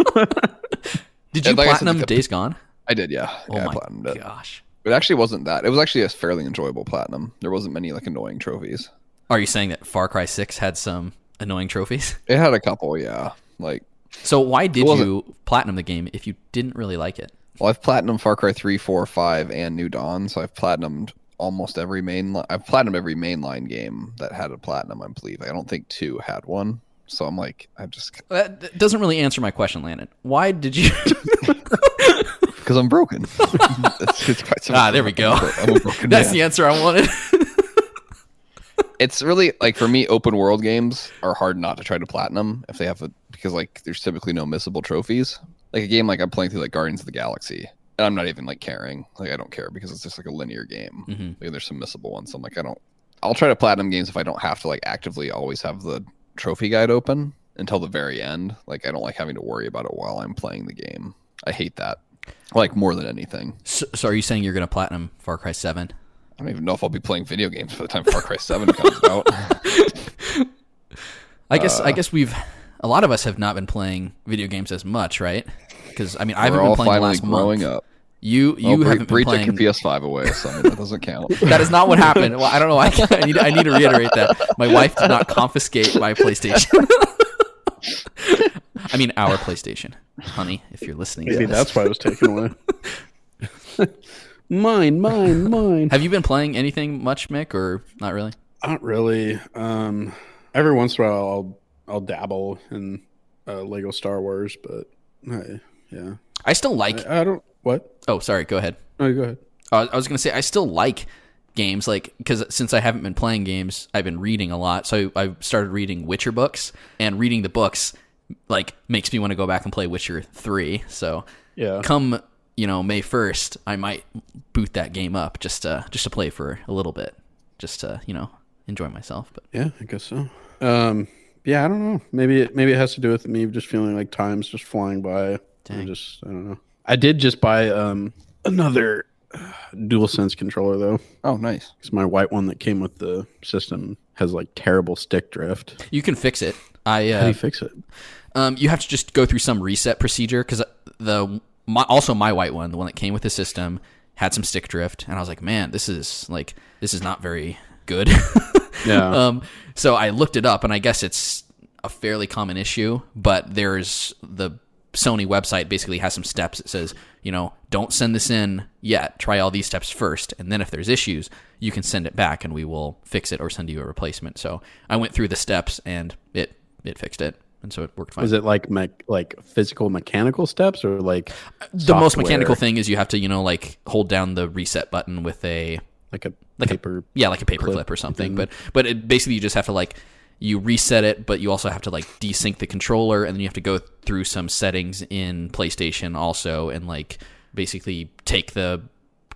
Did you platinum Days Gone? I did, yeah. Oh yeah, my I platinumed it. gosh. It actually wasn't that. It was actually a fairly enjoyable platinum. There wasn't many like annoying trophies. Are you saying that Far Cry 6 had some annoying trophies? It had a couple, yeah. Like, so why did you platinum the game if you didn't really like it? well, I've platinumed Far Cry 3, 4, 5, and New Dawn, so I've platinumed almost every I've platinumed every mainline game that had a platinum, I believe. I don't think 2 had one. So I'm like, That doesn't really answer my question, Landon. Why did you? Because I'm broken. it's quite simple. There we go. I'm a broken That's man. the answer I wanted. It's really like, for me, open world games are hard not to try to platinum if they have because like there's typically no missable trophies. Like a game like I'm playing through like Guardians of the Galaxy, and I'm not even like caring. Like I don't care because it's just like a linear game. Mm-hmm. Like, there's some missable ones. So I'm like, I'll try to platinum games if I don't have to like actively always have the trophy guide open until the very end. Like I don't like having to worry about it while I'm playing the game. I hate that, like more than anything. So are you saying you're going to platinum Far Cry 7? I don't even know if I'll be playing video games by the time Far Cry 7 comes out. I guess a lot of us have not been playing video games as much, right? Because I mean, I haven't been playing the last growing month. Up. You haven't been playing. Took your PS5 away, so I mean, that doesn't count. That is not what happened. Well, I don't know. I need to reiterate that my wife did not confiscate my PlayStation. I mean, our PlayStation, honey. If you're listening, Maybe that's why it was taken away. Mine. Have you been playing anything much, Mick, or not really? Not really. Every once in a while, I'll dabble in Lego Star Wars, but yeah. I still like. I don't. What? Oh, sorry. Go ahead. No, go ahead. I was going to say I still like games, like because since I haven't been playing games, I've been reading a lot. So I started reading Witcher books, and reading the books like makes me want to go back and play Witcher 3. So yeah, come May 1st, I might boot that game up just to play for a little bit, just to enjoy myself. But yeah, I guess so. Yeah, I don't know. Maybe it has to do with me just feeling like time's just flying by. Dang. I don't know. I did just buy another DualSense controller though. Oh, nice. Because my white one that came with the system has like terrible stick drift. you can fix it. How do you fix it? You have to just go through some reset procedure because my white one, the one that came with the system, had some stick drift, and I was like, man, this is not very good. Yeah. So I looked it up, and I guess it's a fairly common issue, but there's the Sony website basically has some steps. It says, don't send this in yet. Try all these steps first, and then if there's issues, you can send it back, and we will fix it or send you a replacement. So I went through the steps, and it fixed it, and so it worked fine. Is it like physical mechanical steps or like the most mechanical thing is you have to hold down the reset button with a paper clip or something. But it basically you just have to you reset it, but you also have to desync the controller, and then you have to go through some settings in PlayStation also, and basically take the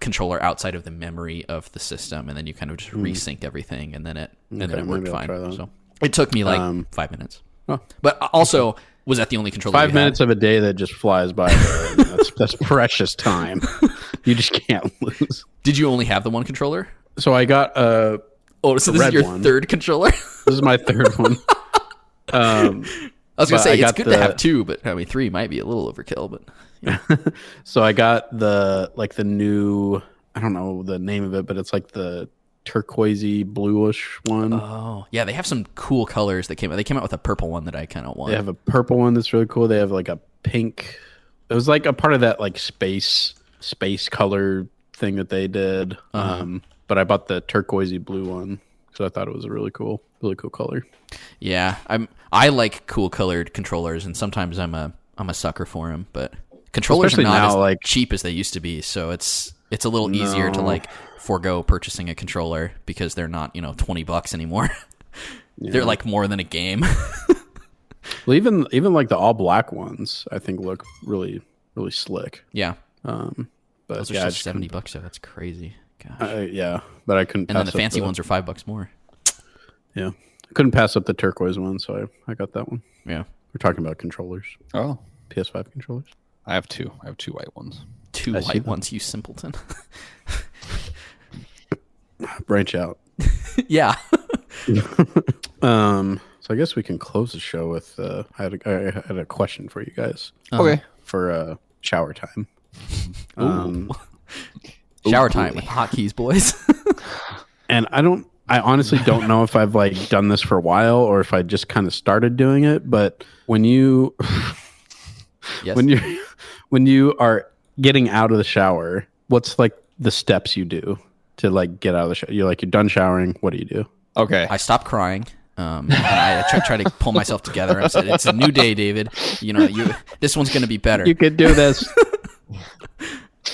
controller outside of the memory of the system, and then you kind of just resync everything, and then it worked fine. So it took me 5 minutes. Oh. But also, was that the only controller? 5 minutes of a day that just flies by. That's precious time. You just can't lose. Did you only have the one controller? So I got so this is your third controller? This is my third one. I was going to say, it's good to have two, but 3 might be a little overkill. But So I got the new, I don't know the name of it, but it's like the turquoisey bluish one. Oh, yeah, they have some cool colors that came out. They came out with a purple one that I kind of want. They have a purple one that's really cool. They have a pink. It was like a part of that space color thing that they did. But I bought the turquoisey blue one because I thought it was a really cool color. Yeah, I like cool colored controllers, and sometimes I'm a sucker for them. But controllers especially are not now, as cheap as they used to be, so it's It's a little easier to like forego purchasing a controller because they're not, $20 anymore. They're like more than a game. Well, even like the all black ones, I think look really really slick. Yeah. But Those are still $70 though. That's crazy. Gosh. Yeah, but I couldn't. And then the fancy ones are $5 more. Yeah, I couldn't pass up the turquoise one, so I got that one. Yeah. We're talking about controllers. Oh, PS5 controllers. I have two white ones. Two white ones, you simpleton. Branch out. Yeah. So I guess we can close the show with I had a question for you guys. Okay. For shower time. Shower time with Hotkeys, boys. And I honestly don't know if I've like done this for a while or if I just kind of started doing it, but when you when you are getting out of the shower, what's like the steps you do to like get out of the shower? You're done showering, what do you do? Okay. I stopped crying. And I try to pull myself together. I said, "It's a new day, David. This one's going to be better. You could do this."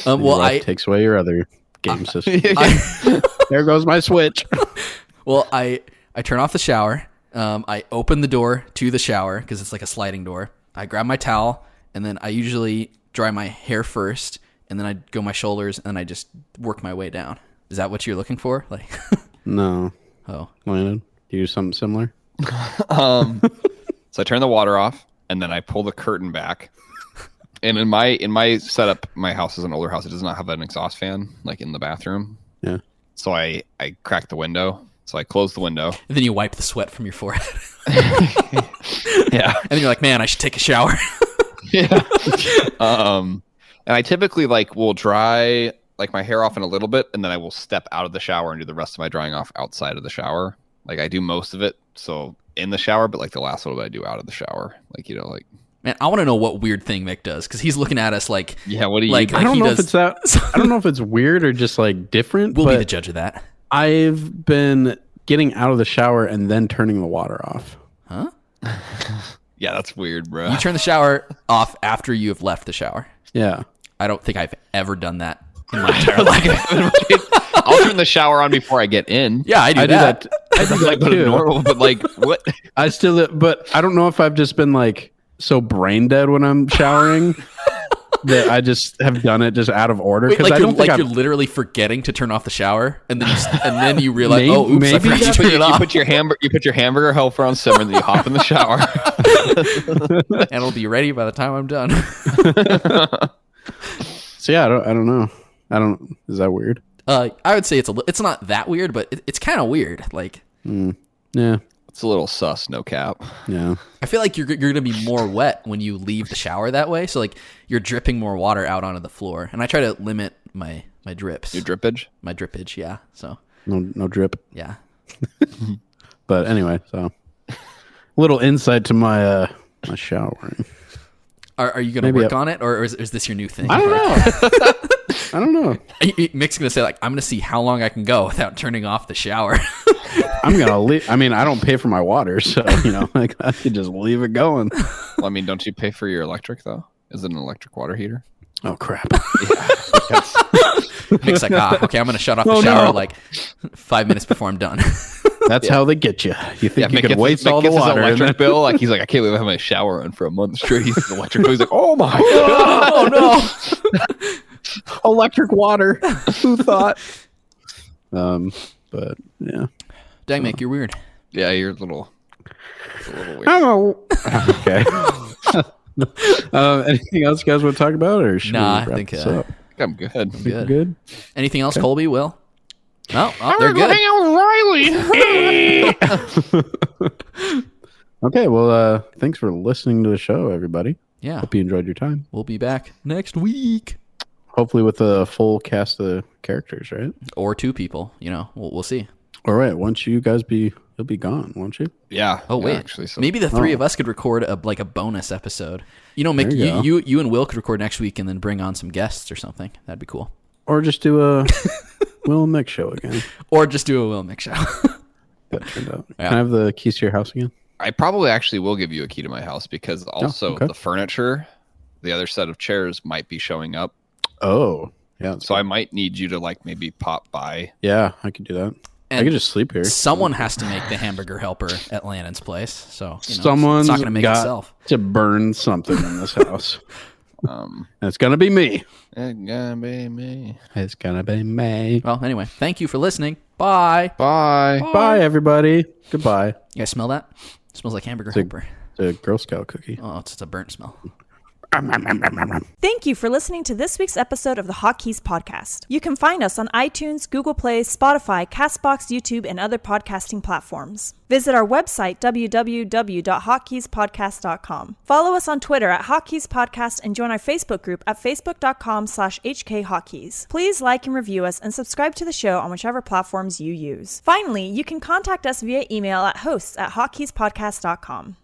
Well, I takes away your other game system. There goes my Switch. Well, I turn off the shower. I open the door to the shower because it's like a sliding door. I grab my towel, and then I usually dry my hair first, and then I go my shoulders, and I just work my way down. Is that what you're looking for? Like, no. Oh, Landon, do you do something similar? So I turn the water off, and then I pull the curtain back. And in my setup, my house is an older house. It does not have an exhaust fan like in the bathroom. Yeah. So I crack the window. So I close the window. And then you wipe the sweat from your forehead. Yeah. And then you're like, man, I should take a shower. Yeah. And I typically will dry my hair off in a little bit, and then I will step out of the shower and do the rest of my drying off outside of the shower. I do most of it so in the shower, but the last little bit I do out of the shower. Man, I want to know what weird thing Mick does because he's looking at us like, yeah, what do you do? I don't know if it's that. I don't know if it's weird or just different. We'll be the judge of that. I've been getting out of the shower and then turning the water off. Huh? Yeah, that's weird, bro. You turn the shower off after you have left the shower. Yeah. I don't think I've ever done that in my entire life. I'll turn the shower on before I get in. Yeah, I do that. I do that too. Normal, but what? But I don't know if I've just been so brain dead when I'm showering that I just have done it just out of order. Wait, I don't think you're literally forgetting to turn off the shower, and then you realize, maybe, I forgot to turn it off. You put your hamburger helper on simmer, and then you hop in the shower, and it'll be ready by the time I'm done. So yeah, I don't know. Is that weird? I would say it's not that weird, but it's kind of weird. Yeah. It's a little sus, no cap. Yeah. I feel like you're going to be more wet when you leave the shower that way. So you're dripping more water out onto the floor. And I try to limit my drips. Your drippage? My drippage, yeah. So no drip. yeah. But anyway, so a little insight to my showering. Are you going to work on it, or is this your new thing? I don't know. I don't know. Mick's going to say I'm going to see how long I can go without turning off the shower. I'm going to leave. I mean, I don't pay for my water, so, I could just leave it going. Well, don't you pay for your electric, though? Is it an electric water heater? Oh, crap. Mick's okay, I'm going to shut off the shower 5 minutes before I'm done. That's how they get you. You think you can waste all the water. His electric bill. He's like, I can't believe I have my shower on for a month straight. He's the electric bill. He's like, oh my God. Oh, no. Electric water. Who thought? But, yeah. Dang, Mick, you're weird. Yeah, you're a little weird. Okay. Anything else you guys want to talk about? Or should we I wrap think this up? I'm good. Good. Anything else, Colby? Will? No, they're good. Hang out with Riley. Okay, well, thanks for listening to the show, everybody. Yeah. Hope you enjoyed your time. We'll be back next week. Hopefully with a full cast of characters, right? Or 2 people. We'll see. All right. Once you guys you'll be gone, won't you? Yeah. Oh, wait. Actually, so. Maybe the 3 of us could record a bonus episode. Mick, you and Will could record next week and then bring on some guests or something. That'd be cool. Or just do a Will and Mick show again. Or just do a Will and Mick show. That turned out. Yeah. Can I have the keys to your house again? I probably actually will give you a key to my house because also the furniture, the other set of chairs might be showing up. Oh, Yeah. So I might need you to like maybe pop by. Yeah, I could do that. And I could just sleep here. Someone has to make the hamburger helper at Landon's place. So Someone's it's not going to make got itself. to burn something in this house. And it's gonna be me. It's gonna be me. It's gonna be me. Well, anyway, thank you for listening. Bye. Bye. Bye, everybody. Goodbye. You guys smell that? It smells like hamburger helper. It's a Girl Scout cookie. Oh, it's a burnt smell. Thank you for listening to this week's episode of the Hotkeys podcast. You can find us on iTunes, Google Play, Spotify, Castbox, YouTube, and other podcasting platforms. Visit our website, www.hotkeyspodcast.com. Follow us on Twitter at Hotkeys Podcast and join our Facebook group at facebook.com/HKHotkeys. Please like and review us and subscribe to the show on whichever platforms you use. Finally, you can contact us via email at hosts@hotkeyspodcast.com.